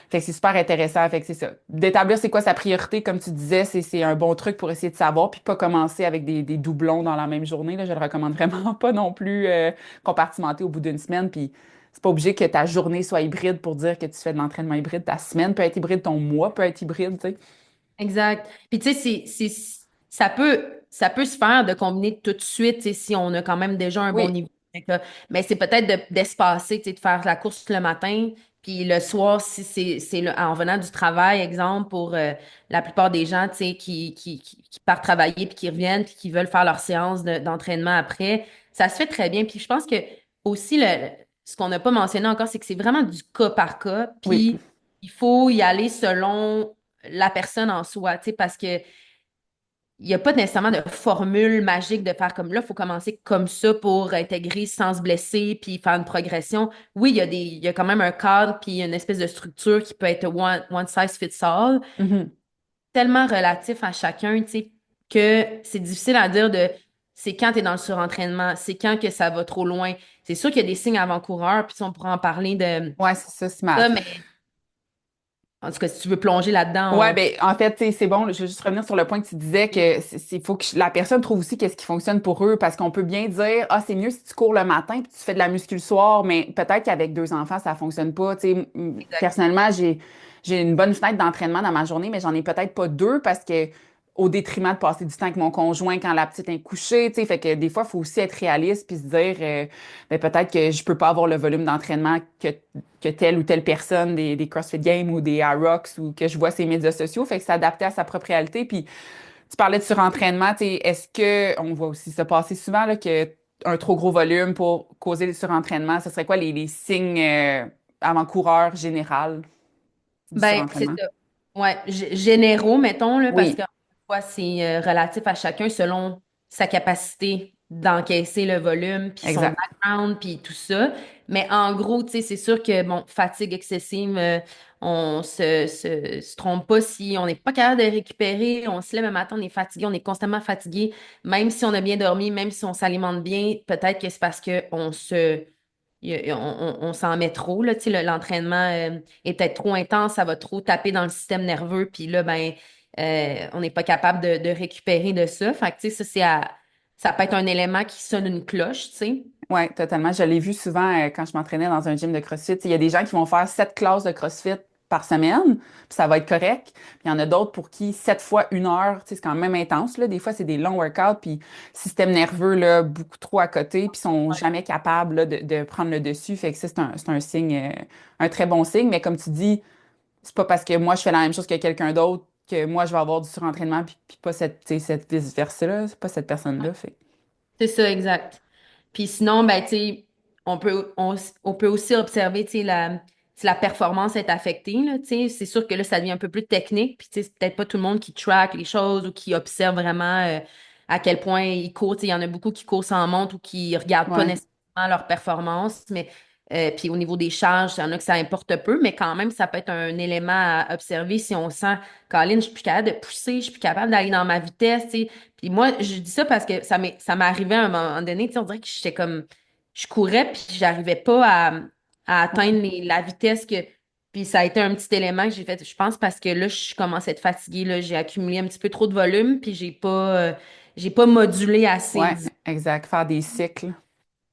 Fait que c'est super intéressant. Fait que c'est ça. D'établir c'est quoi sa priorité, comme tu disais, c'est un bon truc pour essayer de savoir puis pas commencer avec des doublons dans la même journée. Là, je le recommande vraiment pas non plus compartimenter au bout d'une semaine. Puis c'est pas obligé que ta journée soit hybride pour dire que tu fais de l'entraînement hybride. Ta semaine peut être hybride, ton mois peut être hybride, tu sais. Exact. Puis tu sais, ça peut se faire de combiner tout de suite, tu sais, si on a quand même déjà un bon Oui. niveau. Mais c'est peut-être d'espacer, tu sais, de faire la course le matin, puis le soir, si en venant du travail, exemple, pour la plupart des gens, tu sais, qui partent travailler, puis qui reviennent, puis qui veulent faire leur séance d'entraînement après, ça se fait très bien. Puis je pense que aussi, ce qu'on n'a pas mentionné encore, c'est que c'est vraiment du cas par cas, Oui. puis il faut y aller selon la personne en soi, tu sais, parce que il n'y a pas nécessairement de formule magique de faire comme là, il faut commencer comme ça pour intégrer sans se blesser puis faire une progression. Oui, il y a quand même un cadre puis une espèce de structure qui peut être one size fits all, Mhm. tellement relatif à chacun, tu sais, que c'est difficile à dire de c'est quand tu es dans le surentraînement, c'est quand que ça va trop loin. C'est sûr qu'il y a des signes avant-coureurs, puis ça, on pourra en parler de Ouais, c'est ça, c'est mal. ça, mais en tout cas, si tu veux plonger Ouais, là-dedans, ben en fait, tu sais, c'est bon. Je veux juste revenir sur le point que tu disais que faut que la personne trouve aussi qu'est-ce qui fonctionne pour eux parce qu'on peut bien dire ah c'est mieux si tu cours le matin puis tu fais de la muscu le soir, mais peut-être qu'avec deux enfants ça fonctionne pas. Tu sais, exact. personnellement j'ai une bonne fenêtre d'entraînement dans ma journée, mais j'en ai peut-être pas deux parce que au détriment de passer du temps avec mon conjoint quand la petite est couchée, tu sais. Fait que des fois, il faut aussi être réaliste puis se dire, ben, peut-être que je peux pas avoir le volume d'entraînement que telle ou telle personne des CrossFit Games ou des Rocks ou que je vois sur les médias sociaux. Fait que s'adapter à sa propre réalité. Puis tu parlais de surentraînement, tu sais, est-ce que, on voit aussi ça passer souvent, là, que un trop gros volume pour causer le surentraînement, ce serait quoi les signes avant-coureurs général du Ben, c'est surentraînement? ça. Ouais, généraux, mettons, là, parce Oui, que fois, c'est relatif à chacun selon sa capacité d'encaisser le volume, puis son exact. background, puis tout ça. Mais en gros, tu sais, c'est sûr que, bon, fatigue excessive, on se trompe pas si on n'est pas capable de récupérer, on se lève un matin, on est fatigué, on est constamment fatigué, même si on a bien dormi, même si on s'alimente bien, peut-être que c'est parce que on s'en met trop, là, tu sais, l'entraînement est peut-être trop intense, ça va trop taper dans le système nerveux, puis là, ben, on n'est pas capable de récupérer de ça. Fait que, tu sais, ça peut être un élément qui sonne une cloche, tu sais. Oui, totalement. Je l'ai vu souvent quand je m'entraînais dans un gym de CrossFit. Il y a des gens qui vont faire 7 classes de CrossFit par semaine, puis ça va être correct. Puis il y en a d'autres pour qui 7 fois 1 heure, c'est quand même intense, là. Des fois, c'est des longs workouts, puis système nerveux, là, beaucoup trop à côté, puis sont Ouais. jamais capables, là, de prendre le dessus. Fait que ça, c'est un signe, un très bon signe. Mais comme tu dis, c'est pas parce que moi, je fais la même chose que quelqu'un d'autre que moi, je vais avoir du surentraînement, puis pas cette, tu sais, cette vice-versa-là. C'est pas cette personne-là. Fait. C'est ça, exact. Puis sinon, ben, tu sais, on peut aussi observer, tu sais, si la performance est affectée, là, tu sais, c'est sûr que là, ça devient un peu plus technique, puis tu sais, c'est peut-être pas tout le monde qui track les choses ou qui observe vraiment à quel point ils courent, tu sais, il y en a beaucoup qui courent sans montre ou qui regardent pas Ouais. nécessairement leur performance, mais puis au niveau des charges, il y en a que ça importe peu, mais quand même, ça peut être un élément à observer si on sent, Colin, je suis plus capable de pousser, je suis plus capable d'aller dans ma vitesse, tu sais. Puis moi, je dis ça parce que ça m'est arrivé à un moment donné, tu sais, on dirait que j'étais comme, je courais puis j'arrivais pas à atteindre la vitesse que, puis ça a été un petit élément que j'ai fait, je pense parce que là, je commence à être fatiguée, là, j'ai accumulé un petit peu trop de volume puis j'ai pas modulé assez, Ouais, exact. Faire des cycles.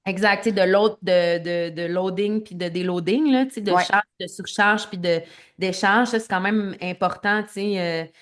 exact, tu sais, de loading puis de déloading, là, tu sais, de Ouais, charge, de surcharge puis de décharge, ça, c'est quand même important, tu sais.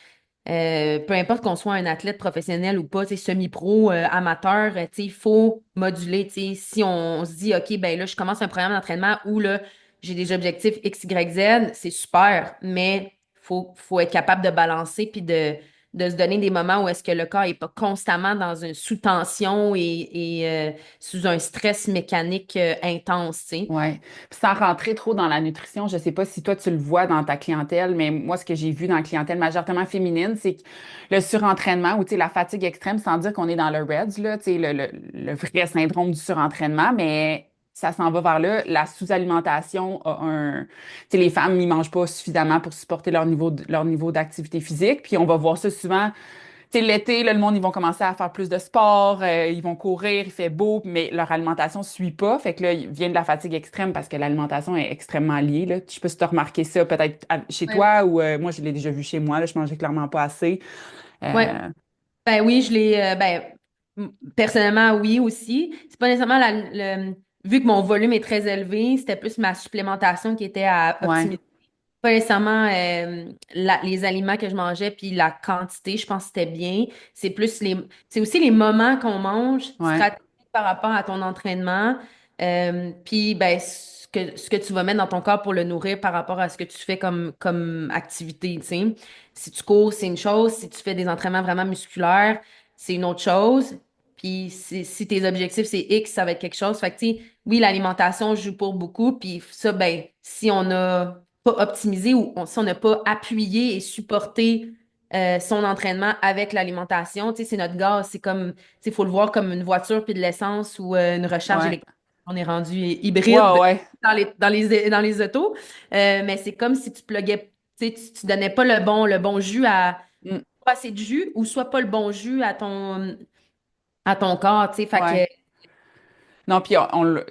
Peu importe qu'on soit un athlète professionnel ou pas, tu sais, semi-pro, amateur, tu sais, il faut moduler, tu sais. Si on se dit, OK, ben là, je commence un programme d'entraînement où là, j'ai des objectifs X, Y, Z, c'est super, mais faut être capable de balancer puis de se donner des moments où est-ce que le corps est pas constamment dans une sous-tension et sous un stress mécanique intense, tu sais. ouais. Puis sans rentrer trop dans la nutrition, je sais pas si toi tu le vois dans ta clientèle, mais moi ce que j'ai vu dans la clientèle majoritairement féminine, c'est que le surentraînement ou tu sais la fatigue extrême, sans dire qu'on est dans le REDS là, tu sais le vrai syndrome du surentraînement, mais ça s'en va vers là. La sous-alimentation a un, tu sais les femmes n'y mangent pas suffisamment pour supporter leur niveau d'activité physique, puis on va voir ça souvent. Tu sais, l'été, là, le monde, ils vont commencer à faire plus de sport, ils vont courir, il fait beau, mais leur alimentation suit pas. Fait que là, il vient de la fatigue extrême parce que l'alimentation est extrêmement liée, là. Je sais pas si tu as remarqué ça peut-être chez Ouais. toi ou moi, je l'ai déjà vu chez moi, là, je mangeais clairement pas assez. Ouais. Euh, Ben oui, je l'ai. Ben, personnellement, oui aussi. C'est pas nécessairement vu que mon volume est très élevé, c'était plus ma supplémentation qui était à ouais, optimiser. Pas nécessairement les aliments que je mangeais puis la quantité, je pense que c'était bien. C'est aussi les moments qu'on mange, ouais, stratégiques par rapport à ton entraînement. Puis ben ce que tu vas mettre dans ton corps pour le nourrir par rapport à ce que tu fais comme activité, tu sais. Si tu cours, c'est une chose. Si tu fais des entraînements vraiment musculaires, c'est une autre chose. Puis si tes objectifs, c'est X, ça va être quelque chose. Fait que, tu sais, oui, l'alimentation joue pour beaucoup. Puis ça, ben, si on n'a pas optimisé ou si on n'a pas appuyé et supporté son entraînement avec l'alimentation, tu sais, c'est notre gaz. C'est comme, tu sais, il faut le voir comme une voiture puis de l'essence ou une recharge ouais, électrique. On est rendu ouais, hybride ouais. dans les autos. Mais c'est comme si tu pluguais, tu sais, tu donnais pas le bon jus Mm, pas assez de jus ou soit pas le bon jus à ton corps, tu sais. Fait ouais. que, Non, puis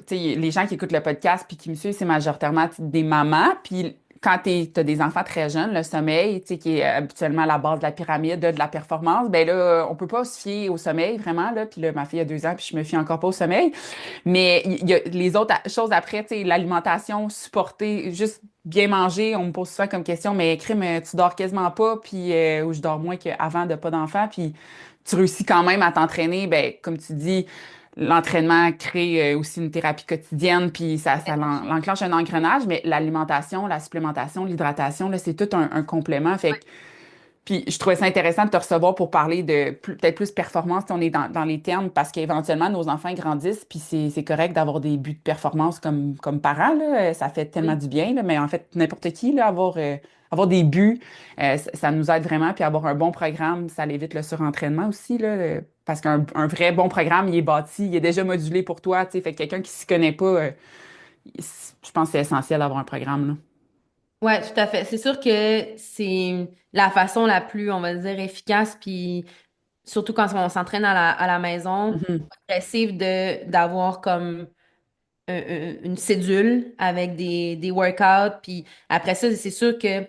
tu sais, les gens qui écoutent le podcast puis qui me suivent, c'est majoritairement des mamans. Puis quand tu as des enfants très jeunes, le sommeil, tu sais, qui est habituellement la base de la pyramide de la performance, ben là, on peut pas se fier au sommeil vraiment, là. Puis là, ma fille a 2 ans, puis je me fie encore pas au sommeil. Mais il y a les autres choses après, tu sais, l'alimentation supportée, juste bien manger, on me pose souvent comme question, mais crime, tu dors quasiment pas, puis ou je dors moins qu'avant de pas d'enfant, puis tu réussis quand même à t'entraîner, ben comme tu dis, l'entraînement crée aussi une thérapie quotidienne, puis ça l'enclenche un engrenage, mais l'alimentation, la supplémentation, l'hydratation, là, c'est tout un complément. Fait que puis je trouvais ça intéressant de te recevoir pour parler de peut-être plus performance, si on est dans les termes, parce qu'éventuellement, nos enfants grandissent, puis c'est correct d'avoir des buts de performance comme parents, là, ça fait tellement Oui. du bien, là, mais en fait, n'importe qui, là, avoir des buts, ça nous aide vraiment, puis avoir un bon programme, ça évite le surentraînement aussi, là, parce qu'un vrai bon programme, il est bâti, il est déjà modulé pour toi, tu sais, fait que quelqu'un qui s'y connaît pas, je pense que c'est essentiel d'avoir un programme, là. Ouais, tout à fait. C'est sûr que c'est la façon la plus, on va dire, efficace, puis surtout quand on s'entraîne à la maison, Mhm. progressive d'avoir comme une cédule avec des workouts, puis après ça, c'est sûr que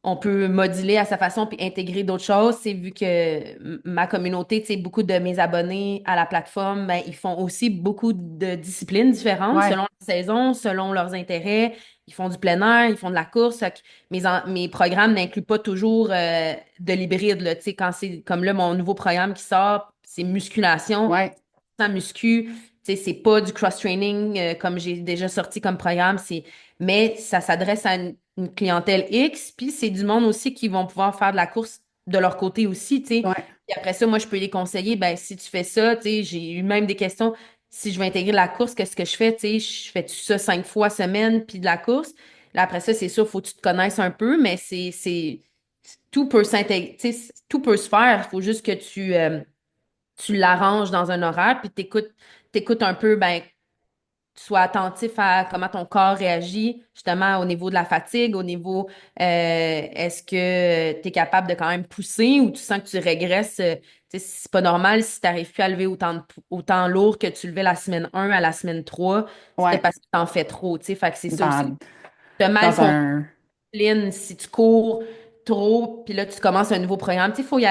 on peut moduler à sa façon puis intégrer d'autres choses. C'est vu que ma communauté, tu sais, beaucoup de mes abonnés à la plateforme, ben, ils font aussi beaucoup de disciplines différentes Ouais, selon la saison, selon leurs intérêts. Ils font du plein air, ils font de la course. Fait que mes programmes n'incluent pas toujours de l'hybride, là. Tu sais, quand c'est comme là, mon nouveau programme qui sort, c'est musculation, ouais, sans muscu. Tu sais, c'est pas du cross-training comme j'ai déjà sorti comme programme, mais ça s'adresse à une clientèle X, puis c'est du monde aussi qui vont pouvoir faire de la course de leur côté aussi, tu sais. ouais, Puis après ça, moi, je peux les conseiller, ben si tu fais ça, tu sais, j'ai eu même des questions, si je veux intégrer la course, qu'est-ce que je fais, tu sais, je fais ça 5 fois semaine, puis de la course. Là, après ça, c'est sûr, faut que tu te connaisses un peu, mais tout peut s'intégrer, tu sais, tout peut se faire, il faut juste que tu l'arranges dans un horaire, puis t'écoutes un peu, ben, tu sois attentif à comment ton corps réagit, justement au niveau de la fatigue, au niveau est-ce que tu es capable de quand même pousser ou tu sens que tu régresses. Tu sais, c'est pas normal si tu n'arrives plus à lever autant lourd que tu levais la semaine 1 à la semaine 3, c'est peut-être ouais. parce que tu en fais trop. Tu sais, fait que c'est ça aussi. Dans, Tu as mal dans compris un si tu cours trop, puis là, tu commences un nouveau programme. Tu sais, faut y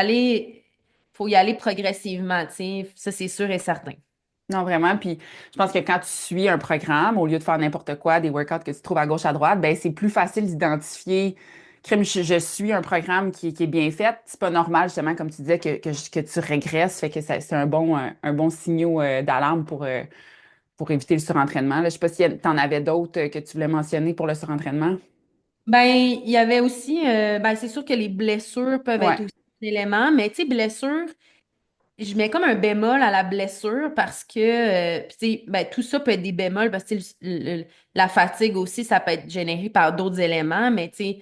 aller progressivement. Tu sais, ça, c'est sûr et certain. Non, vraiment. Puis je pense que quand tu suis un programme, au lieu de faire n'importe quoi, des workouts que tu trouves à gauche, à droite, ben c'est plus facile d'identifier. Crime, je suis un programme qui est bien fait. C'est pas normal, justement, comme tu disais, que tu régresses. Fait que c'est un bon signal d'alarme pour éviter le surentraînement. Là, je sais pas si tu en avais d'autres que tu voulais mentionner pour le surentraînement. Ben, il y avait aussi, ben, c'est sûr que les blessures peuvent être Ouais, aussi un élément, mais tu sais, blessure, je mets comme un bémol à la blessure parce que, puis tu sais, ben, tout ça peut être des bémols parce que tu sais, la fatigue aussi, ça peut être généré par d'autres éléments, mais tu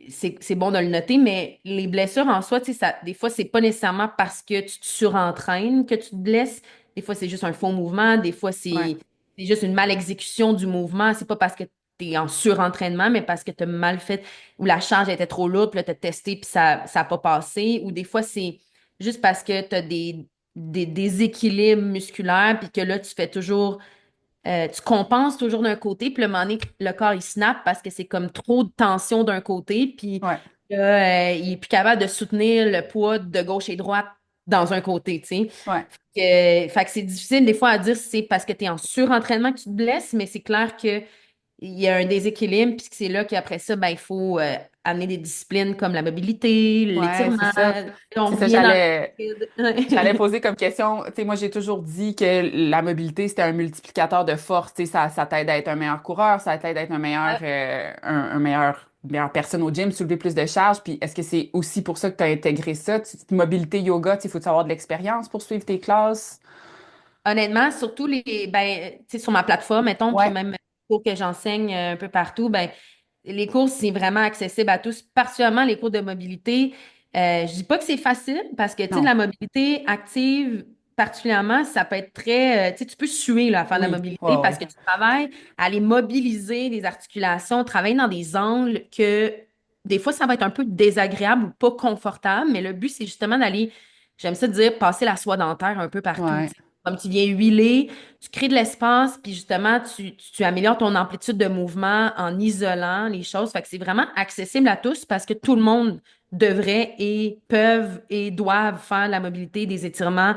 sais, c'est bon de le noter, mais les blessures en soi, tu sais, des fois, c'est pas nécessairement parce que tu te surentraînes que tu te blesses. Des fois, c'est juste un faux mouvement. Des fois, ouais, c'est juste une mal exécution du mouvement. C'est pas parce que tu es en surentraînement, mais parce que tu as mal fait ou la charge était trop lourde, puis là, tu as testé, puis ça a pas passé. Ou des fois, c'est juste parce que tu as des déséquilibres musculaires, puis que là, tu fais toujours tu compenses toujours d'un côté, puis le moment donné, le corps, il snap parce que c'est comme trop de tension d'un côté, puis ouais, là, il est plus capable de soutenir le poids de gauche et droite dans un côté, tu sais. ouais. Fait que c'est difficile des fois à dire si c'est parce que tu es en surentraînement que tu te blesses, mais c'est clair que il y a un déséquilibre, puis que c'est là qu'après ça, ben, il faut amener des disciplines comme la mobilité, Ouais, c'est l'étirement. ça. On C'est ça, revient dans j'allais le... poser comme question. Tu sais, moi, j'ai toujours dit que la mobilité, c'était un multiplicateur de force. Tu sais, ça t'aide à être un meilleur coureur, ça t'aide à être une meilleure personne au gym, soulever plus de charges. Puis, est-ce que c'est aussi pour ça que tu as intégré ça? Mobilité, yoga, tu sais, faut avoir de l'expérience pour suivre tes classes? Honnêtement, surtout ben, tu sais, sur ma plateforme, mettons, puis Ouais, même les cours que j'enseigne un peu partout, ben, les cours, c'est vraiment accessible à tous, particulièrement les cours de mobilité. Je dis pas que c'est facile parce que, tu sais, de non. la mobilité active, particulièrement, ça peut être très, tu sais, tu peux suer, là, à faire de la Oui, mobilité ouais, parce ouais. que tu travailles à aller mobiliser les articulations, travailler dans des angles que, des fois, ça va être un peu désagréable ou pas confortable, mais le but, c'est justement d'aller, j'aime ça dire, passer la soie dentaire un peu partout, Ouais, tu sais. Comme tu viens huiler, tu crées de l'espace, puis justement, tu améliores ton amplitude de mouvement en isolant les choses. Fait que c'est vraiment accessible à tous parce que tout le monde devrait et peuvent et doivent faire la mobilité, des étirements,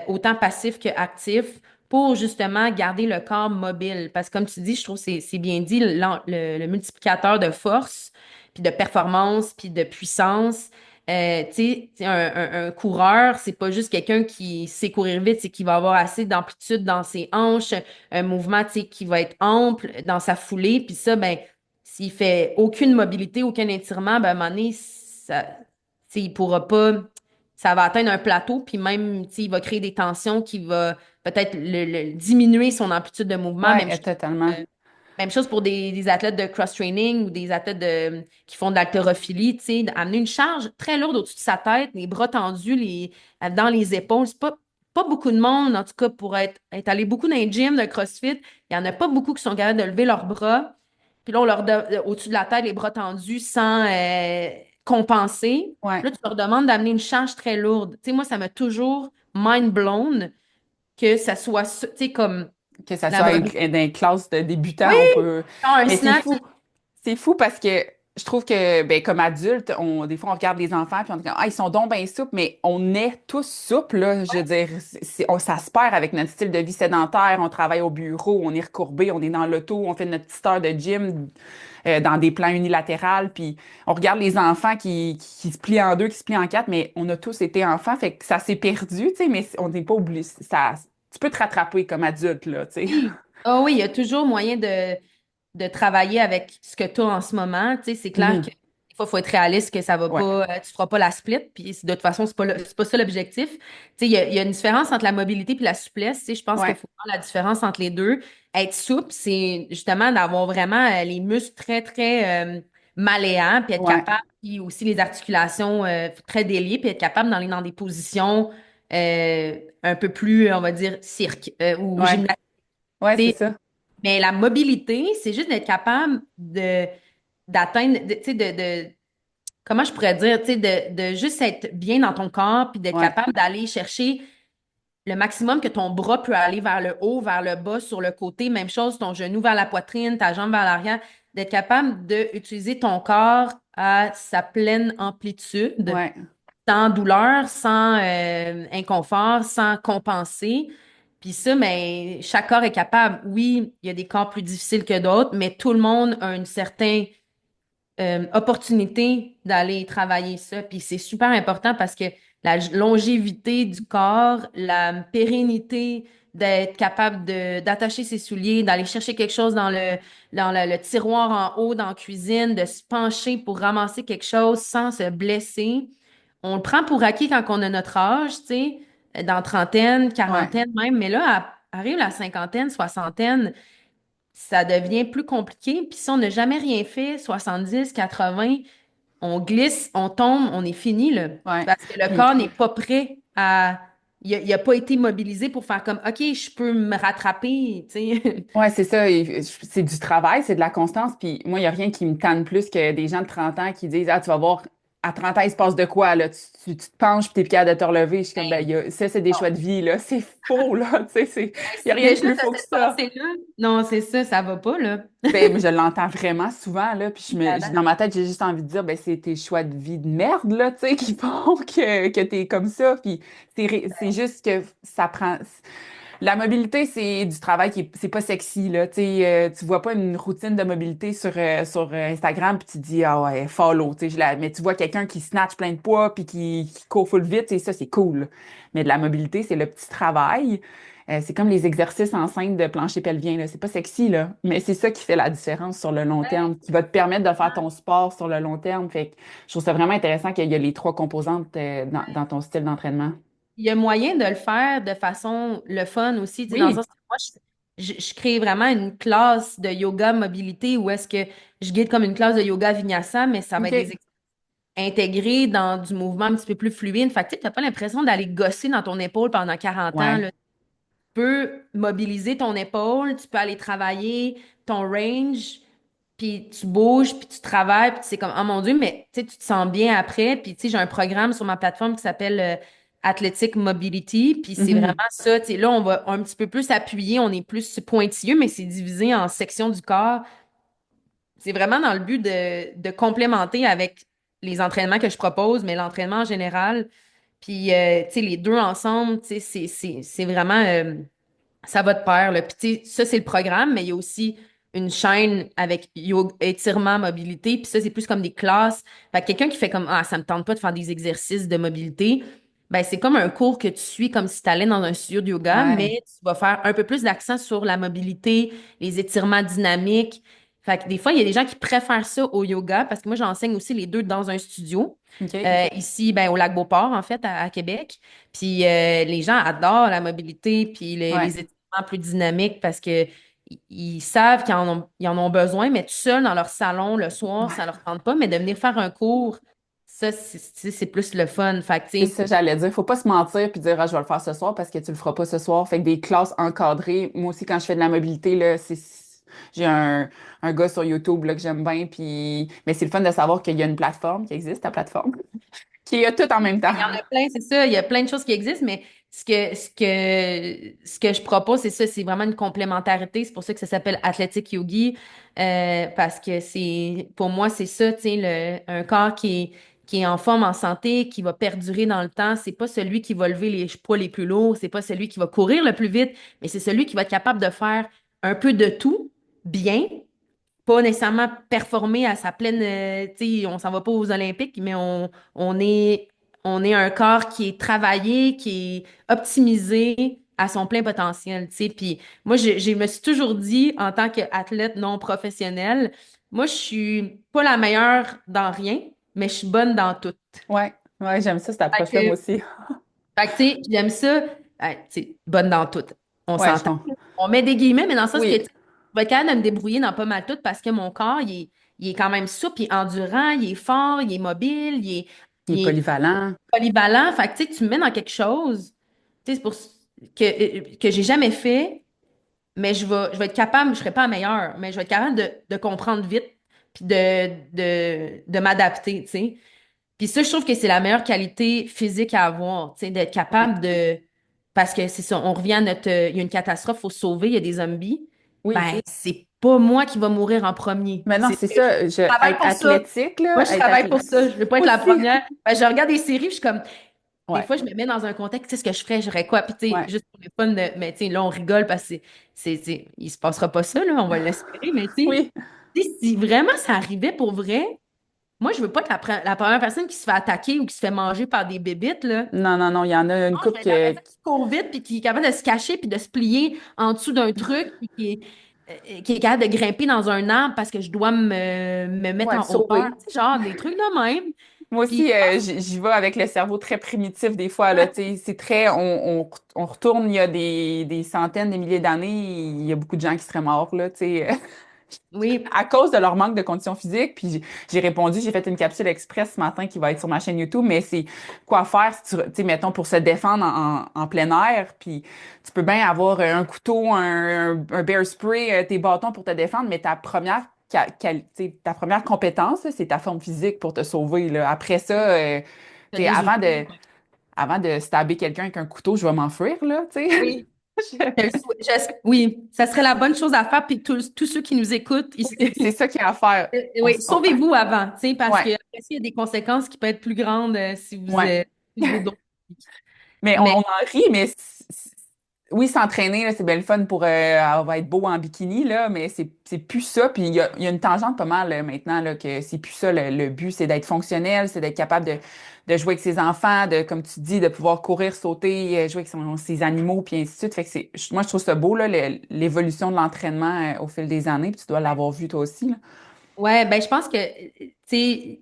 autant passifs que actifs pour justement garder le corps mobile. Parce que comme tu dis, je trouve que c'est bien dit, le multiplicateur de force, puis de performance, puis de puissance. Tu sais, un coureur, c'est pas juste quelqu'un qui sait courir vite, c'est qui va avoir assez d'amplitude dans ses hanches, un mouvement, tu sais, qui va être ample dans sa foulée. Puis ça, ben, s'il fait aucune mobilité, aucun étirement, ben, à un moment donné, ça, tu sais, il pourra pas, ça va atteindre un plateau, puis même, tu sais, il va créer des tensions qui va peut-être diminuer son amplitude de mouvement. Ouais, totalement. Même chose pour des athlètes de cross-training ou des athlètes qui font de l'haltérophilie, tu sais, amener une charge très lourde au-dessus de sa tête, les bras tendus dans les épaules. C'est pas beaucoup de monde, en tout cas, pour être allé beaucoup dans les gyms de CrossFit, il y en a pas beaucoup qui sont capables de lever leurs bras. Puis là, au-dessus de la tête, les bras tendus sans compenser. Ouais, Là, tu leur demandes d'amener une charge très lourde. Tu sais, moi, ça m'a toujours mind blown que ça soit, tu sais, comme que ça la soit mobilité. dans les classes de Oui, débutants, on peut. genre un Mais c'est snatch. fou. C'est fou parce que je trouve que, ben, comme adulte, des fois, on regarde les enfants puis on dit, ah, ils sont donc bien souples, mais on est tous souples, là. Je veux dire, ça se perd avec notre style de vie sédentaire. On travaille au bureau, on est recourbé, on est dans l'auto, on fait notre petite heure de gym dans des plans unilatérales. Puis on regarde les enfants qui se plient en deux, qui se plient en quatre, mais on a tous été enfants, fait que ça s'est perdu, tu sais, mais on n'est pas oublié. Tu peux te rattraper comme adulte, là, tu sais. Oui. Ah oui, il y a toujours moyen de travailler avec ce que tu as en ce moment. Tu sais, c'est clair que Mhm. des fois, il faut être réaliste que ça va Ouais, pas, tu feras pas la split, puis de toute façon, c'est pas ça l'objectif. Tu sais, il y a une différence entre la mobilité et la souplesse. Tu sais, je pense qu'il ouais, faut faire la différence entre les deux. Être souple, c'est justement d'avoir vraiment les muscles très, très malléants, puis être ouais, capable, puis aussi les articulations très déliées, puis être capable d'aller dans des positions un peu plus, on va dire, cirque ou ouais, gymnastique. ouais, c'est ça. Mais la mobilité, c'est juste d'être capable d'atteindre, tu sais, comment je pourrais dire, tu sais, de juste être bien dans ton corps, puis d'être Ouais, capable d'aller chercher le maximum que ton bras peut aller vers le haut, vers le bas, sur le côté. Même chose, ton genou vers la poitrine, ta jambe vers l'arrière. D'être capable d'utiliser ton corps à sa pleine amplitude ouais. sans douleur, sans inconfort, sans compenser. Puis ça, mais chaque corps est capable. Oui, il y a des corps plus difficiles que d'autres, mais tout le monde a une certaine opportunité d'aller travailler ça. Puis c'est super important parce que la longévité du corps, la pérennité d'être capable d'attacher ses souliers, d'aller chercher quelque chose dans le tiroir en haut, dans la cuisine, de se pencher pour ramasser quelque chose sans se blesser. On le prend pour acquis quand on a notre âge, tu sais, dans trentaine, Ouais. quarantaine même, mais là, arrive la cinquantaine, soixantaine, ça devient plus compliqué. Puis si on n'a jamais rien fait, 70, 80, on glisse, on tombe, on est fini, là. Ouais. Parce que le Puis, corps n'est pas prêt à... Il a pas été mobilisé pour faire comme, OK, je peux me rattraper, tu sais. ouais, c'est ça. C'est du travail, c'est de la constance. Puis moi, il n'y a rien qui me tanne plus que des gens de 30 ans qui disent, ah, tu vas voir, à 30 ans, il se passe de quoi, là? Tu te penches puis t'es plus capable de te relever. Je suis comme, ben, ça, c'est des Bon. choix de vie, là. C'est faux, là. Tu sais, il n'y a Si rien de déjà plus t'as faux que cette ça. pensée-là, non, c'est ça, ça va pas, là. Ben, je l'entends vraiment souvent, là, puis dans ma tête, j'ai juste envie de dire, ben, c'est tes choix de vie de merde, là, tu sais, qui font que t'es comme ça, puis c'est juste que ça prend... La mobilité, c'est du travail c'est pas sexy, là, tu sais, tu vois pas une routine de mobilité sur Instagram, puis tu te dis, ah ouais, follow, tu sais, mais tu vois quelqu'un qui snatch plein de poids, puis qui court full vite, tu sais, ça, c'est cool. Mais de la mobilité, c'est le petit travail. C'est comme les exercices en scène de plancher pelvien, là. C'est pas sexy, là. Mais c'est ça qui fait la différence sur le long terme, qui va te permettre de faire ton sport sur le long terme. Fait que je trouve ça vraiment intéressant qu'il y a les trois composantes dans ton style d'entraînement. Il y a moyen de le faire de façon le fun aussi, tu sais, dans le Oui, sens que moi, je crée vraiment une classe de yoga mobilité où est-ce que je guide comme une classe de yoga vinyasa, mais ça va être des OK. exercices intégrés dans du mouvement un petit peu plus fluide. Fait que tu n'as pas l'impression d'aller gosser dans ton épaule pendant 40 ans, Ouais. là. Tu peux mobiliser ton épaule, tu peux aller travailler ton range, puis tu bouges, puis tu travailles, puis c'est comme, oh mon Dieu, mais tu sais, tu te sens bien après. Puis tu sais, j'ai un programme sur ma plateforme qui s'appelle Athletic Mobility, puis c'est vraiment Mhm. ça. Tu sais, là, on va un petit peu plus appuyer, on est plus pointilleux, mais c'est divisé en sections du corps. C'est vraiment dans le but de complémenter avec les entraînements que je propose, mais l'entraînement en général. Puis, tu sais, les deux ensemble, tu sais, c'est vraiment ça va de pair, là. Puis, tu sais, ça, c'est le programme, mais il y a aussi une chaîne avec yoga, étirement, mobilité. Puis ça, c'est plus comme des classes. Fait que quelqu'un qui fait comme, ah, ça me tente pas de faire des exercices de mobilité, ben, c'est comme un cours que tu suis comme si tu allais dans un studio de yoga, Ouais, mais tu vas faire un peu plus d'accent sur la mobilité, les étirements dynamiques. Fait que des fois, il y a des gens qui préfèrent ça au yoga parce que moi, j'enseigne aussi les deux dans un studio. OK. Ici, ben, au Lac-Beauport, en fait, à Québec. Puis les gens adorent la mobilité puis Ouais. les étirements plus dynamiques parce que ils savent ils en ont besoin, mais tout seul dans leur salon le soir, ça leur tente pas. Mais de venir faire un cours, ça, c'est plus le fun. Fait que, tu C'est sais, ça, j'allais dire. Faut pas se mentir puis dire, ah, je vais le faire ce soir parce que tu le feras pas ce soir. Fait que des classes encadrées. Moi aussi, quand je fais de la mobilité, là, j'ai un gars sur YouTube, là, que j'aime bien. Puis, mais c'est le fun de savoir qu'il y a une plateforme qui existe, ta plateforme, qui a tout en même temps. il y en a plein, c'est ça. Il y a plein de choses qui existent, mais ce que je propose, c'est ça, c'est vraiment une complémentarité. C'est pour ça que ça s'appelle Athletic Yogi, parce que pour moi, c'est ça, tu sais, un corps qui est en forme, en santé, qui va perdurer dans le temps. C'est pas celui qui va lever les poids les plus lourds, c'est pas celui qui va courir le plus vite, mais c'est celui qui va être capable de faire un peu de tout bien, pas nécessairement performer à sa pleine, tu sais, on s'en va pas aux Olympiques, mais on est, on est un corps qui est travaillé, qui est optimisé à son plein potentiel, tu sais. Puis moi, je me suis toujours dit, en tant qu'athlète non professionnel, moi, je suis pas la meilleure dans rien, mais je suis bonne dans tout. Ouais, ouais, j'aime ça, cette Fait approche-là, moi que, aussi. fait que, tu sais, j'aime ça, tu sais, bonne dans tout. On Ouais, je s'entend. comprends. On met des guillemets, mais dans le sens que, tu Oui, sais, je vais être capable de me débrouiller dans pas mal tout parce que mon corps, il est quand même souple, il est endurant, il est fort, il est mobile, il est il est polyvalent. polyvalent. Fait que, tu sais, tu me mets dans quelque chose, tu sais, c'est pour que j'ai jamais fait, mais je vais être capable, je serai pas la meilleure, mais je vais être capable de comprendre vite puis de m'adapter, tu sais. Puis ça, je trouve que c'est la meilleure qualité physique à avoir, tu sais, d'être Ouais. capable de... Parce que c'est ça, on revient à notre... Il y a une catastrophe, il faut se sauver, il y a des zombies. Oui. Ben, c'est pas moi qui va mourir en premier. Mais non, C'est c'est ce que ça. je travaille Être pour ça. athlétique, Moi, là, je être travaille pour athlétique. ça. Je veux pas être la Aussi. première. Ben, je regarde des séries, puis je suis comme... Des Ouais, fois, je me mets dans un contexte, tu sais, ce que je ferais, j'aurais quoi? Puis, tu sais, ouais. juste pour le fun, mais tu sais, là, on rigole parce que il se passera pas ça, là, on va l'espérer, mais Oui. tu sais, si vraiment ça arrivait pour vrai, moi, je veux pas être la première personne qui se fait attaquer ou qui se fait manger par des bébites, là. Non, non, non, il y en a une Non, je couple vais être la que. personne qui court vite puis qui est capable de se cacher puis de se plier en dessous d'un truc puis qui est capable de grimper dans un arbre parce que je dois me mettre Ouais, en hauteur. sauver. Tu sais, genre des trucs de même. Moi Puis, aussi, j'y vais avec le cerveau très primitif des fois, là, tu sais, c'est très, on retourne il y a des centaines, des milliers d'années, il y a beaucoup de gens qui seraient morts, là, tu sais, oui, à cause de leur manque de conditions physiques. Puis j'ai répondu, j'ai fait une capsule express ce matin qui va être sur ma chaîne YouTube, mais c'est quoi faire si tu sais, mettons, pour se défendre en plein air. Puis tu peux bien avoir un couteau, un bear spray, tes bâtons pour te défendre, mais tu sais, ta première compétence, là, c'est ta forme physique pour te sauver, là. Après ça, t'as tu sais, des outils. avant de stabber quelqu'un avec un couteau, je vais m'enfuir, là, tu sais. Oui. Oui, ça serait la bonne chose à faire. Puis tous ceux qui nous écoutent, C'est ça qu'il y a à faire. oui, sauvez-vous avant, tu sais, parce que Ouais, après, il y a des conséquences qui peuvent être plus grandes ouais. si vous êtes d'autres. Mais Mais on en rit, mais oui, s'entraîner, là, c'est bien le fun pour on va être beau en bikini, là, mais c'est plus ça. Puis il y a une tangente pas mal maintenant, là, que c'est plus ça. Le but, c'est d'être fonctionnel, c'est d'être capable de jouer avec ses enfants, de, comme tu dis, de pouvoir courir, sauter, jouer avec ses animaux, puis ainsi de suite. Fait que moi, je trouve ça beau, là, l'évolution de l'entraînement au fil des années, puis tu dois l'avoir vu toi aussi, là. ouais, ben je pense que, tu sais,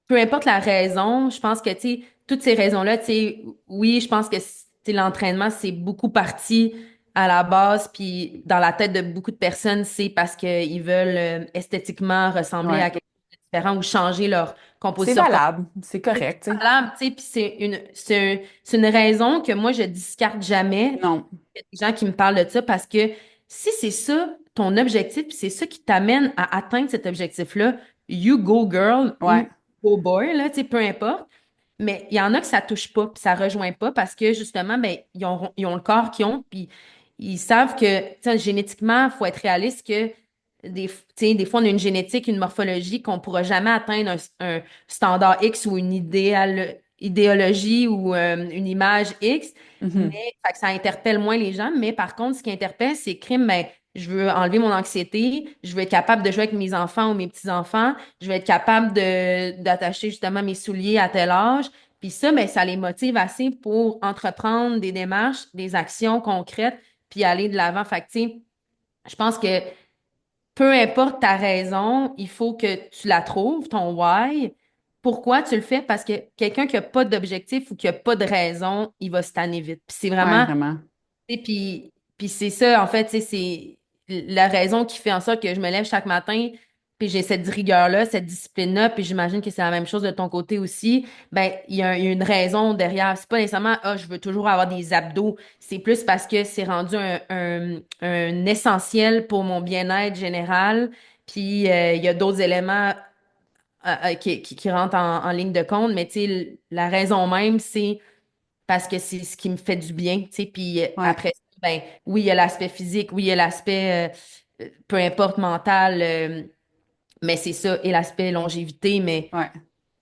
peu importe la raison, je pense que, tu sais, toutes ces raisons-là, tu sais, oui, je pense que, tu sais, l'entraînement, c'est beaucoup parti à la base, puis dans la tête de beaucoup de personnes, c'est parce qu'ils veulent esthétiquement ressembler Ouais. à quelque chose de différent ou changer leur C'est composition corporelle. valable, c'est correct, tu sais. Valable, tu sais, puis c'est une raison que moi, je discarte jamais. Non. Il y a des gens qui me parlent de ça parce que si c'est ça ton objectif, puis c'est ça qui t'amène à atteindre cet objectif-là, you go girl Ouais. ou go boy, là, tu sais, peu importe. Mais il y en a que ça touche pas, puis ça rejoint pas parce que justement, ben, ils ont le corps qu'ils ont, puis ils savent que, tu sais, génétiquement, il faut être réaliste que tu sais, des fois, on a une génétique, une morphologie qu'on pourra jamais atteindre un standard X ou une idéal, idéologie ou une image X, mais Mhm. fait que ça interpelle moins les gens. Mais par contre, ce qui interpelle, c'est crime, ben, je veux enlever mon anxiété, je veux être capable de jouer avec mes enfants ou mes petits-enfants, je veux être capable d'attacher justement mes souliers à tel âge. Puis ça, ben, ça les motive assez pour entreprendre des démarches, des actions concrètes, puis aller de l'avant. Fait que, tu sais, je pense que peu importe ta raison, il faut que tu la trouves, ton why. Pourquoi tu le fais? Parce que quelqu'un qui n'a pas d'objectif ou qui n'a pas de raison, il va se tanner vite. Puis c'est Ouais, vraiment, vraiment. tu sais, puis c'est ça, en fait, tu sais, c'est la raison qui fait en sorte que je me lève chaque matin, puis j'ai cette rigueur-là, cette discipline-là, puis j'imagine que c'est la même chose de ton côté aussi. Ben, il y a une raison derrière. C'est pas nécessairement, ah, je veux toujours avoir des abdos. C'est plus parce que c'est rendu un essentiel pour mon bien-être général. Puis il y a d'autres éléments qui rentrent en ligne de compte, mais tu sais, la raison même, c'est parce que c'est ce qui me fait du bien, tu sais. Puis Ouais, après, ça, ben, oui, il y a l'aspect physique, oui, il y a l'aspect, peu importe, mental, mais c'est ça, et l'aspect longévité, ouais,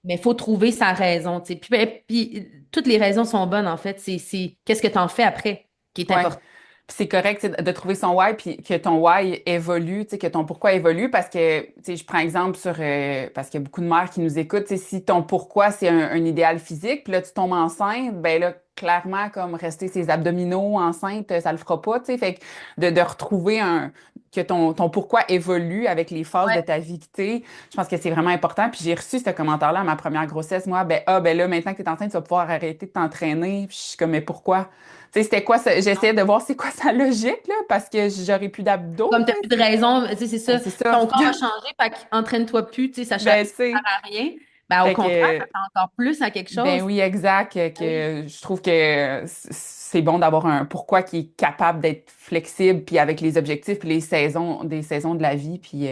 mais il faut trouver sa raison, tu sais. Puis, ben, puis toutes les raisons sont bonnes, en fait. C'est qu'est-ce que tu en fais après qui est ouais. important. Puis c'est correct, tu sais, de trouver son why, puis que ton why évolue, tu sais, que ton pourquoi évolue, parce que, tu sais, je prends exemple sur, parce qu'il y a beaucoup de mères qui nous écoutent, tu sais, si ton pourquoi c'est un idéal physique, puis là, tu tombes enceinte, ben là, clairement, comme rester ses abdominaux enceinte, ça le fera pas, tu sais, fait que de retrouver que ton pourquoi évolue avec les phases de Ouais. ta vie que t'es, je pense que c'est vraiment important, puis j'ai reçu ce commentaire-là à ma première grossesse, moi, ben là, maintenant que t'es enceinte, tu vas pouvoir arrêter de t'entraîner, puis je suis comme, mais pourquoi? Tu sais, c'était quoi ça? J'essayais de voir c'est quoi sa logique, là, parce que j'aurais plus d'abdos, Comme tu là. n'as plus de raison, tu sais, c'est Ben, ça. c'est ça. Ton corps a changé, fait qu'entraîne-toi plus, tu sais, ça Ben, sert tu sais. à rien. Ben, au Fait contraire, ça que, sert encore plus à quelque ben chose. oui, exact. Ah oui. Que je trouve que c'est bon d'avoir un pourquoi qui est capable d'être flexible, puis avec les objectifs, puis les saisons, des saisons de la vie. Puis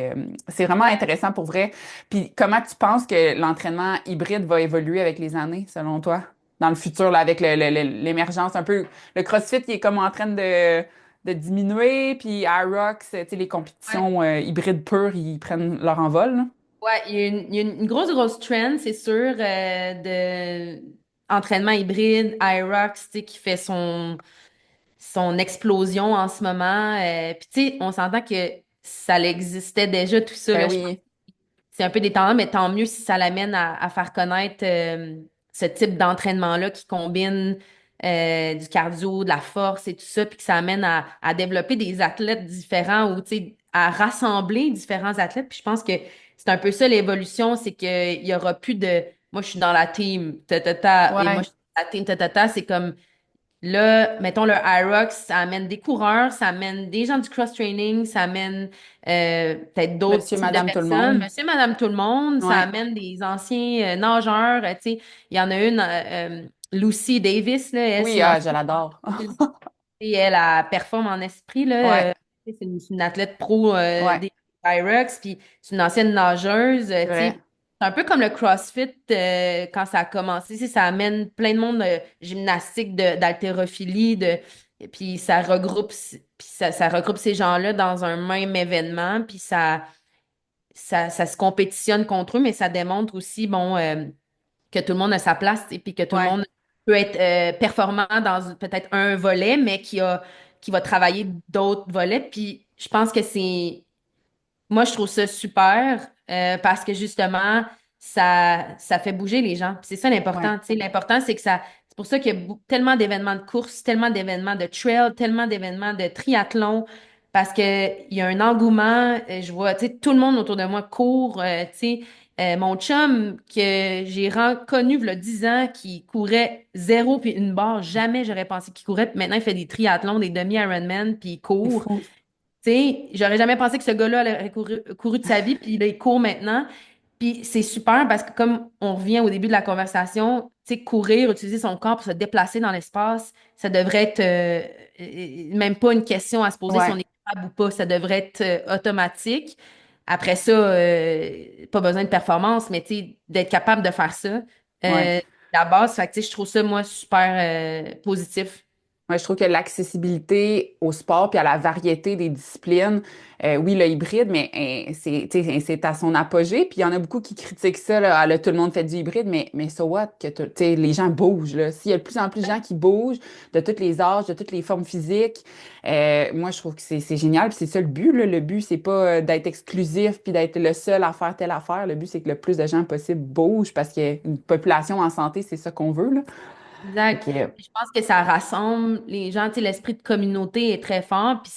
c'est vraiment Ouais. intéressant pour vrai. Puis comment tu penses que l'entraînement hybride va évoluer avec les années, selon toi? Dans le futur, là, avec l'émergence un peu. Le CrossFit, il est comme en train de diminuer, puis Aerox, tu sais, les Ouais. compétitions hybrides pures, ils prennent leur envol, là. Ouais, il y a une grosse, grosse trend, c'est sûr, de entraînement hybride, IROX, tu sais, qui fait son explosion en ce moment. Puis, tu sais, on s'entend que ça existait déjà, tout ça, Ben là. Je pense oui, c'est un peu détendant, mais tant mieux si ça l'amène à faire connaître ce type d'entraînement-là qui combine du cardio, de la force et tout ça, puis que ça amène à développer des athlètes différents ou, tu sais, à rassembler différents athlètes. Puis je pense que c'est un peu ça l'évolution, c'est qu'il y aura plus de moi, je suis dans la team, ta, et moi, ouais. je suis dans la team, ta. C'est comme là, mettons le Hyrox, ça amène des coureurs, ça amène des gens du cross-training, ça amène peut-être d'autres Monsieur, types de madame, tout le personnes, monde. monsieur, madame, tout le monde, ça Ouais. amène des anciens nageurs, tu sais, il y en a une, Lucy Davis, là, elle, c'est Oui, une ah, ancienne je l'adore. nageuse, et elle, elle performe en esprit, là, Ouais, c'est une athlète pro ouais, des Hyrox, puis c'est une ancienne nageuse, c'est tu sais, vrai. c'est un peu comme le CrossFit quand ça a commencé. Tu sais, ça amène plein de monde de gymnastique, d'haltérophilie, et puis ça regroupe ces gens-là dans un même événement, puis ça se compétitionne contre eux, mais ça démontre aussi, bon, que tout le monde a sa place, et puis que tout le Ouais, monde peut être performant dans peut-être un volet, mais qui va travailler d'autres volets. Puis je pense que moi, je trouve ça super parce que justement, ça fait bouger les gens. Puis c'est ça ouais, l'important. Tu sais, l'important, c'est que ça. C'est pour ça qu'il y a tellement d'événements de course, tellement d'événements de trail, tellement d'événements de triathlon, parce qu'il y a un engouement. Je vois, tu sais, tout le monde autour de moi court. Tu sais, mon chum que j'ai reconnu il y a 10 ans qui courait zéro puis une barre, jamais j'aurais pensé qu'il courait. Puis maintenant, il fait des triathlons, des demi-Ironman, puis il c'est court. fou. Tu sais, j'aurais jamais pensé que ce gars-là aurait couru de sa vie, puis là, il court maintenant. Puis c'est super parce que comme on revient au début de la conversation, tu sais, courir, utiliser son corps pour se déplacer dans l'espace, ça devrait être même pas une question à se poser si on Ouais, est capable ou pas, ça devrait être automatique. Après ça, pas besoin de performance, mais tu sais, d'être capable de faire ça, ouais. euh, la base, fait que, tu sais, je trouve ça, moi, super positif. Moi, je trouve que l'accessibilité au sport puis à la variété des disciplines, oui, le hybride, mais tu sais, c'est à son apogée. Puis il y en a beaucoup qui critiquent ça, là, ah, là, tout le monde fait du hybride, mais so what? Que tu sais, les gens bougent, là. S'il y a de plus en plus de gens qui bougent de tous les âges, de toutes les formes physiques, moi, je trouve que c'est génial. Puis c'est ça le but, là. Le but, c'est pas d'être exclusif puis d'être le seul à faire telle affaire. Le but, c'est que le plus de gens possible bougent parce qu'une population en santé, c'est ça qu'on veut, là. Fait Exact. que, Je pense que ça rassemble les gens, tu sais, l'esprit de communauté est très fort, puis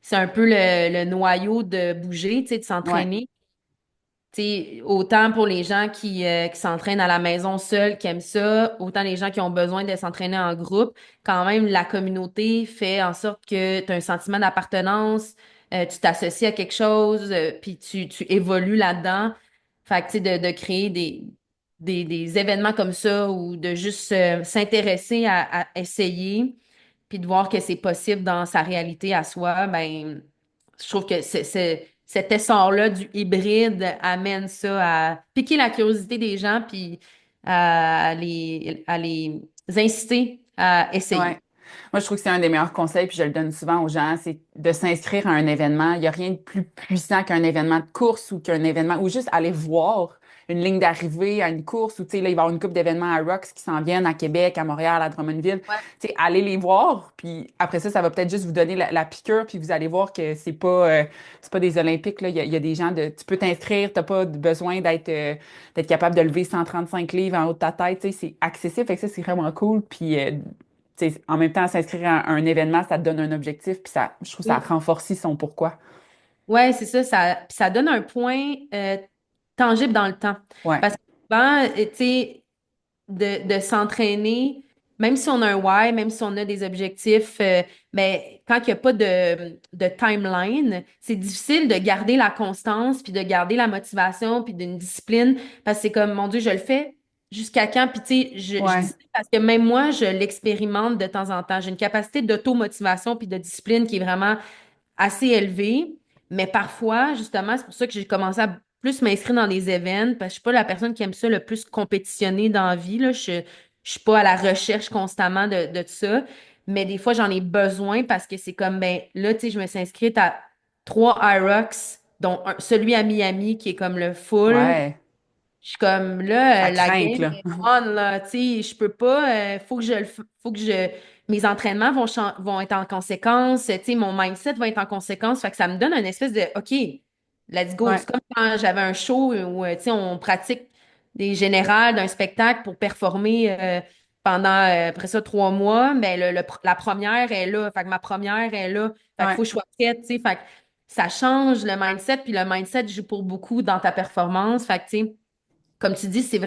c'est un peu le noyau de bouger, tu sais, de ouais. s'entraîner. Tu sais, autant pour les gens qui s'entraînent à la maison seuls, qui aiment ça, autant les gens qui ont besoin de s'entraîner en groupe, quand même, la communauté fait en sorte que tu as un sentiment d'appartenance, tu t'associes à quelque chose, puis tu évolues là-dedans. Fait que, tu sais, de créer des événements comme ça ou de juste s'intéresser à essayer, puis de voir que c'est possible dans sa réalité à soi, ben, je trouve que cet essor-là du hybride amène ça à piquer la curiosité des gens puis à les inciter à essayer. Ouais. Moi, je trouve que c'est un des meilleurs conseils, puis je le donne souvent aux gens, c'est de s'inscrire à un événement. Il n'y a rien de plus puissant qu'un événement de course ou qu'un événement, ou juste aller voir une ligne d'arrivée à une course, ou tu sais, là, il va y avoir une couple d'événements à Rocks qui s'en viennent à Québec, à Montréal, à Drummondville. Ouais. Tu sais, allez les voir, puis après ça va peut-être juste vous donner la piqûre, puis vous allez voir que c'est pas des Olympiques, là. Il y a des gens de, tu peux t'inscrire, t'as pas besoin d'être capable de lever 135 livres en haut de ta tête, tu sais, c'est accessible, fait que ça, c'est vraiment cool, puis tu sais, en même temps, s'inscrire à un événement, ça te donne un objectif, puis ça, je trouve que ça Oui. renforce son pourquoi. Ouais, c'est ça, ça donne un point tangible dans le temps. Ouais, Parce que souvent, tu sais, de s'entraîner, même si on a un why, même si on a des objectifs, mais quand il n'y a pas de timeline, c'est difficile de garder la constance, puis de garder la motivation, puis d'une discipline, parce que c'est comme, mon Dieu, je le fais jusqu'à quand? Puis tu sais, je dis ouais, ça parce que même moi, je l'expérimente de temps en temps. J'ai une capacité d'automotivation puis de discipline qui est vraiment assez élevée, mais parfois, justement, c'est pour ça que j'ai commencé à plus m'inscrire dans des événements, parce que je suis pas la personne qui aime ça le plus compétitionner dans la vie, là. Je suis pas à la recherche constamment de tout ça, mais des fois, j'en ai besoin parce que c'est comme, ben là, tu sais, je me suis inscrite à 3 IROX, dont celui à Miami qui est comme le full. ouais. Je suis comme là, Ça la craint, game là. est on, là. Tu sais, je peux pas, faut que mes entraînements vont être en conséquence. Tu sais, mon mindset va être en conséquence. Fait que ça me donne une espèce de, OK, let's go. Ouais, C'est comme quand j'avais un show où, tu sais, on pratique des générales d'un spectacle pour performer pendant, après ça, 3 mois. Mais la première est là. Fait que ma première est là. Fait qu'il ouais. faut que je sois prête, tu sais. Fait que ça change le mindset. Puis le mindset joue pour beaucoup dans ta performance. Fait que, tu sais, comme tu dis, c'est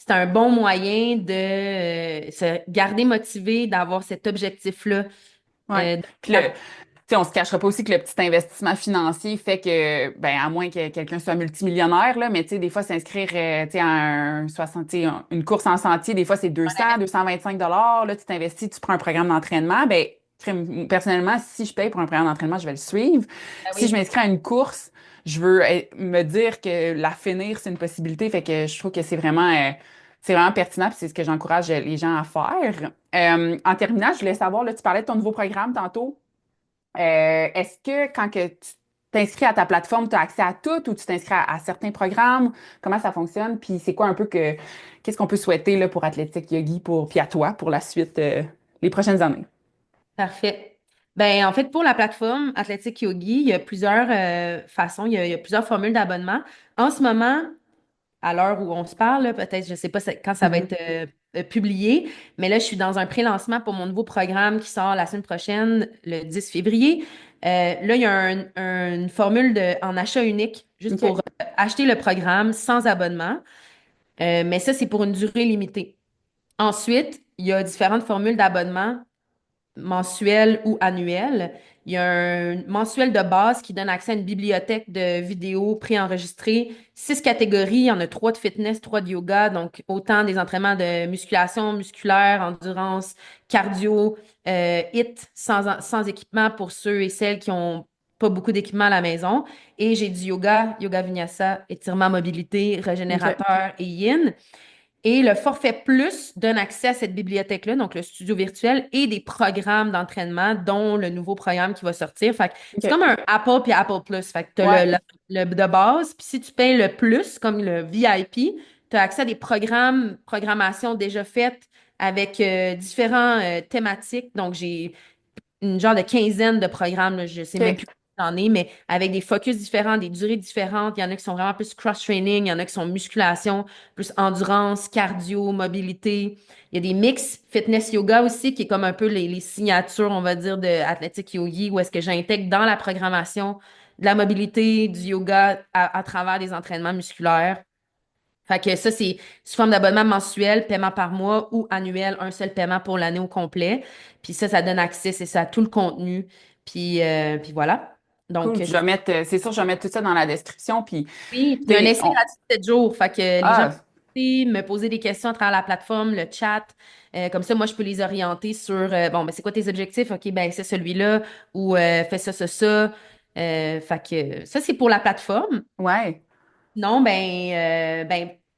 un bon moyen de se garder motivé, d'avoir cet objectif-là. Ouais. De Puis tu sais, on se cachera pas aussi que le petit investissement financier fait que, ben, à moins que quelqu'un soit multimillionnaire, là, mais tu sais, des fois, s'inscrire, tu sais, à un 60, tu sais, une course en sentier, des fois, c'est 200, 225 $. Là, tu t'investis, tu prends un programme d'entraînement. Ben, personnellement, si je paye pour un programme d'entraînement, je vais le suivre. Ah Si je oui, m'inscris à une course, je veux me dire que la finir, c'est une possibilité. Fait que je trouve que c'est vraiment pertinent, puis c'est ce que j'encourage les gens à faire. En terminant, je voulais savoir, là, tu parlais de ton nouveau programme tantôt. Est-ce que quand que tu t'inscris à ta plateforme, tu as accès à tout ou tu t'inscris à certains programmes? Comment ça fonctionne? Puis c'est quoi un peu qu'est-ce qu'on peut souhaiter là, pour Athlétique Yogi puis à toi pour la suite, les prochaines années? parfait. Ben, en fait, pour la plateforme Athletic Yogi, il y a plusieurs façons, il y a plusieurs formules d'abonnement. En ce moment, à l'heure où on se parle, là, peut-être, je ne sais pas quand ça va Mhm. être publié, mais là, je suis dans un pré-lancement pour mon nouveau programme qui sort la semaine prochaine, le 10 février. Là, il y a une formule en achat unique, juste pour OK. acheter le programme sans abonnement. Mais ça, c'est pour une durée limitée. Ensuite, il y a différentes formules d'abonnement mensuel ou annuel. Il y a un mensuel de base qui donne accès à une bibliothèque de vidéos préenregistrées, 6 catégories. Il y en a 3 de fitness, 3 de yoga, donc autant des entraînements de musculation, musculaire, endurance, cardio, HIIT, sans équipement pour ceux et celles qui ont pas beaucoup d'équipement à la maison. Et j'ai du yoga, yoga vinyasa, étirement mobilité, OK. régénérateur et yin. Et le forfait plus donne accès à cette bibliothèque-là, donc le studio virtuel, et des programmes d'entraînement, dont le nouveau programme qui va sortir. Fait que c'est OK. comme un Apple puis Apple Plus. Fait que tu Ouais. as le de base, puis si tu payes le plus, comme le VIP, tu as accès à des programmations déjà faites avec différents thématiques. Donc, j'ai une genre de quinzaine de programmes, là, je sais même OK. plus combien j'en ai, mais avec des focus différents, des durées différentes. Il y en a qui sont vraiment plus cross-training, il y en a qui sont musculation, plus endurance, cardio, mobilité. Il y a des mix fitness yoga aussi, qui est comme un peu les signatures, on va dire, de Athletic Yogi, où est-ce que j'intègre dans la programmation de la mobilité, du yoga à travers des entraînements musculaires. Fait que ça, c'est sous forme d'abonnement mensuel, paiement par mois ou annuel, un seul paiement pour l'année au complet. Puis ça donne accès, c'est ça, à tout le contenu. Puis voilà. Donc, Cool. Je vais mettre, c'est sûr, je vais mettre tout ça dans la description. Puis, oui, puis il y a un tu sais, essai gratuit de 7 jours. Fait que les gens ah, peuvent me poser des questions à travers la plateforme, le chat. Comme ça, moi, je peux les orienter sur, bon, ben, c'est quoi tes objectifs? OK, ben, c'est celui-là. Ou fais ça, ça, ça. Fait que ça, c'est pour la plateforme. ouais, Non,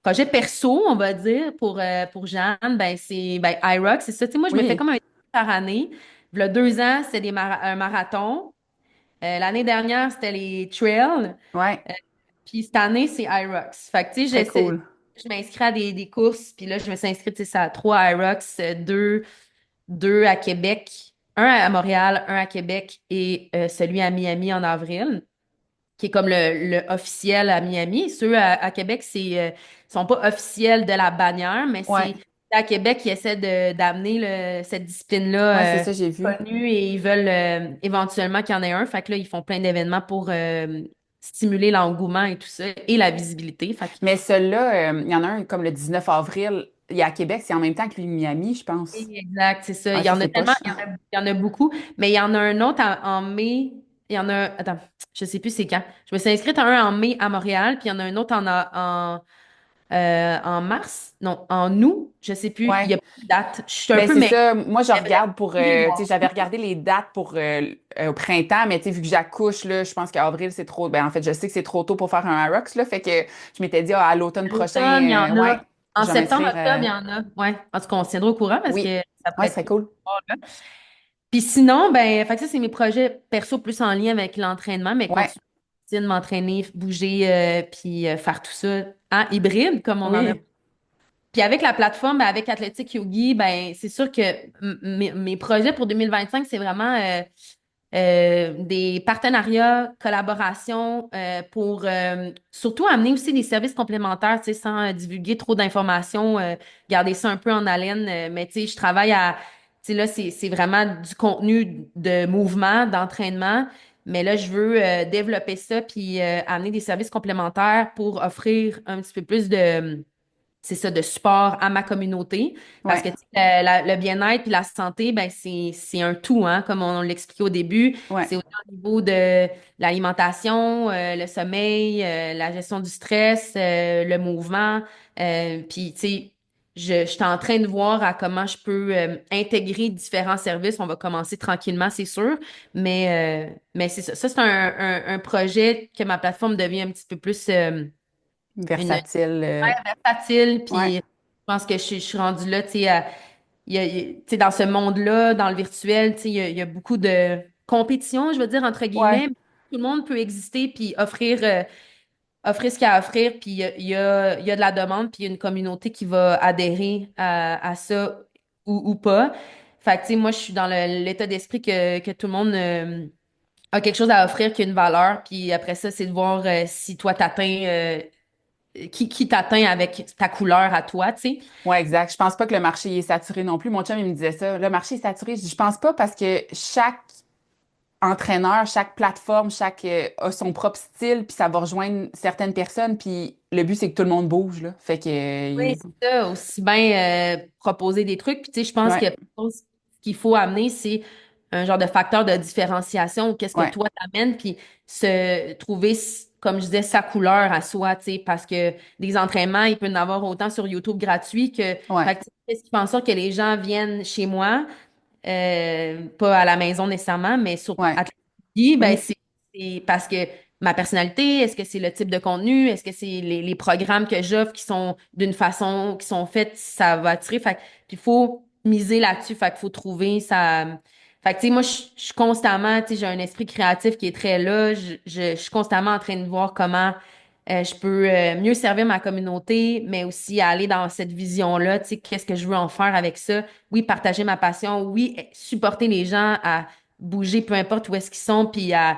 projet perso, on va dire, pour Jeanne, ben, c'est ben, iRock, c'est ça. Tu sais, moi, je me fais oui, comme un par année. Il y a 2 ans, c'était un marathon. L'année dernière, c'était les trails. ouais, Puis cette année, c'est iRox. Fait que, tu sais, très cool. je m'inscris à des courses. Puis là, je me suis inscrite, tu sais, à 3 iRox, deux à Québec, un à Montréal, un à Québec et celui à Miami en avril, qui est comme le officiel à Miami. Ceux à Québec, sont pas officiels de la bannière, mais Ouais, c'est à Québec qui essaient d'amener cette ouais, c'est discipline-là ça, j'ai vu. connue et ils veulent éventuellement qu'il y en ait un. Fait que là, ils font plein d'événements pour stimuler l'engouement et tout ça et la visibilité. Fait que, Mais celui-là, il y en a un comme le 19 avril. Il est à Québec, c'est en même temps que lui, Miami, je pense. oui, exact, c'est ça. Ouais, Il y ça, en a c'est tellement, poche. il y en a beaucoup, mais il y en a un autre en mai. Il y en a, attends, je sais plus c'est quand. Je me suis inscrite à un en mai à Montréal, puis il y en a un autre en mars, non, en août, je sais plus, il y Ouais. a plus de date. Je suis un Ben peu, c'est mais ça. Moi, je j'aimerais regarde pour, les tu sais, voir. j'avais regardé les dates pour au printemps, mais tu sais, vu que j'accouche là, je pense qu'avril c'est trop. Ben en fait, je sais que c'est trop tôt pour faire un Arox là, fait que je m'étais dit à l'automne À l'automne, il y prochain, en ouais, a. En je vais septembre, m'inscrire. octobre, il y en a. Ouais. En tout cas, on se tiendra au courant parce Oui, que ça pourrait ouais, être c'est cool. cool. Puis sinon, ben, fait que ça, c'est mes projets perso plus en lien avec l'entraînement, mais Ouais, continuer de m'entraîner, bouger, puis faire tout ça en hybride, comme on en a. oui, Puis avec la plateforme, ben, avec Athletic Yogi, ben, c'est sûr que mes projets pour 2025, c'est vraiment des partenariats, collaborations pour surtout amener aussi des services complémentaires, tu sais, sans divulguer trop d'informations, garder ça un peu en haleine. Mais tu sais, je travaille tu sais, là, c'est vraiment du contenu de mouvement, d'entraînement. Mais là, je veux développer ça puis amener des services complémentaires pour offrir un petit peu plus de c'est ça, de support à ma communauté. Parce ouais, que tu sais, le bien-être et la santé, ben, c'est un tout, hein, comme on l'expliquait au début. ouais. C'est autant au niveau de l'alimentation, le sommeil, la gestion du stress, le mouvement. Puis, tu sais, je suis en train de voir à comment je peux intégrer différents services. On va commencer tranquillement, c'est sûr. Mais c'est ça. Ça, c'est un projet que ma plateforme devient un petit peu plus une Versatile. versatile, puis Ouais, je pense que je suis rendue là, tu sais, tu sais, dans ce monde-là, dans le virtuel, tu sais, il y a beaucoup de compétition, je veux dire, entre ouais, guillemets. Tout le monde peut exister, puis offrir ce qu'il y a à offrir, puis il y a de la demande, puis il y a une communauté qui va adhérer à ça ou pas. Fait que, tu sais, moi, je suis dans l'état d'esprit que tout le monde a quelque chose à offrir qui a une valeur, puis après ça, c'est de voir si toi, t'atteins qui t'atteint avec ta couleur à toi, tu sais. ouais, exact. Je pense pas que le marché est saturé non plus. Mon chum, il me disait ça. Le marché est saturé. Je dis, je pense pas parce que chaque entraîneur, chaque plateforme, chaque a son propre style, puis ça va rejoindre certaines personnes, puis le but c'est que tout le monde bouge là. Fait que Oui, c'est ça, aussi bien proposer des trucs. Puis, tu sais, je pense que ouais, ce qu'il faut amener, c'est un genre de facteur de différenciation. Qu'est-ce que ouais, toi t'amènes? Puis, se trouver, comme je disais, sa couleur à soi, tu sais, parce que des entraînements, il peut y en avoir autant sur YouTube gratuit que, ouais, fait que, tu sais, qu'est-ce qui fait en sorte que les gens viennent chez moi, pas à la maison nécessairement, mais sur ouais, Athletic, ben, oui, c'est parce que ma personnalité? Est-ce que c'est le type de contenu? Est-ce que c'est les programmes que j'offre qui sont d'une façon, qui sont faits, ça va attirer? Fait puis il faut miser là-dessus. Fait qu'il faut trouver ça. Fait que, tu sais, moi, je suis constamment, tu sais, j'ai un esprit créatif qui est très là. Je suis constamment en train de voir comment je peux mieux servir ma communauté, mais aussi aller dans cette vision-là, tu sais, qu'est-ce que je veux en faire avec ça? Oui, partager ma passion, oui, supporter les gens à bouger, peu importe où est-ce qu'ils sont, puis à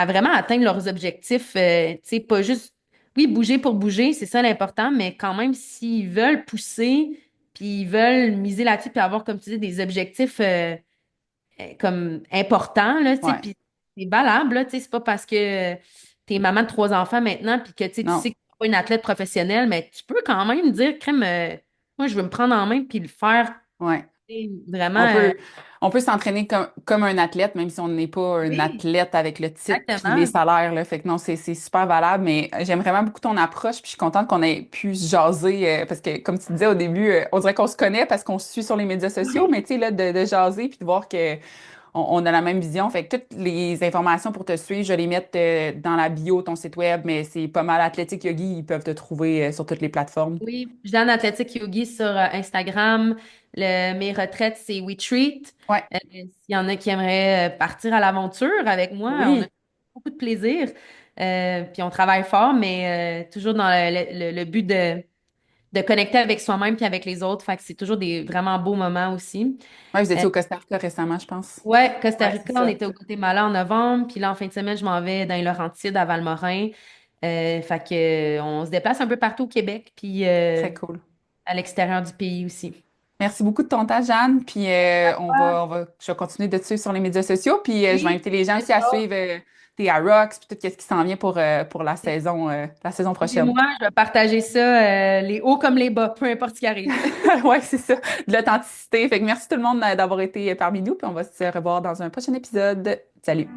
vraiment atteindre leurs objectifs, tu sais, pas juste, oui, bouger pour bouger, c'est ça l'important, mais quand même, s'ils veulent pousser, puis ils veulent miser là-dessus, puis avoir, comme tu dis, des objectifs comme importants, là, tu sais, Ouais. puis c'est valable, là, tu sais, c'est pas parce que t'es maman de 3 enfants maintenant, puis que, tu Non. sais que t'es pas une athlète professionnelle, mais tu peux quand même dire, crème, moi, je veux me prendre en main, puis le faire, Ouais. tu sais, vraiment, On peut, on peut s'entraîner comme un athlète, même si on n'est pas un oui, athlète avec le titre puis les exactement. salaires, là. Fait que non, c'est super valable, mais j'aime vraiment beaucoup ton approche, puis je suis contente qu'on ait pu se jaser, parce que, comme tu disais au début, on dirait qu'on se connaît parce qu'on se suit sur les médias sociaux, mais tu sais, là, de jaser puis de voir que on a la même vision. Fait que toutes les informations pour te suivre, je vais les mettre dans la bio, ton site web, mais c'est pas mal Athlétique Yogi, ils peuvent te trouver sur toutes les plateformes. Oui, je donne Athletic Yogi sur Instagram. Mes retraites, c'est WeTreat. Ouais. S'il y en a qui aimeraient partir à l'aventure avec moi, on a Oui. beaucoup de plaisir. Puis on travaille fort, mais toujours dans le but de connecter avec soi-même puis avec les autres. Fait que c'est toujours des vraiment beaux moments aussi. Ouais, vous Euh, étiez au Costa Rica récemment, je pense. ouais, Costa Ouais, c'est Rica, on ça. était au Guatemala en novembre. Puis là, en fin de semaine, je m'en vais dans les Laurentides à Valmorin. Fait que, on se déplace un peu partout au Québec. Puis Très cool. à l'extérieur du pays aussi. Merci beaucoup de ton temps, Jeanne. Puis je vais continuer de te suivre sur les médias sociaux. Puis je vais Oui, inviter les gens aussi à suivre tes Rocks, puis tout ce qui s'en vient pour la saison prochaine. moi, je vais partager ça, les hauts comme les bas, peu importe ce qui arrive. Ouais, c'est ça. De l'authenticité. Fait que merci tout le monde d'avoir été parmi nous. Puis on va se revoir dans un prochain épisode. Salut.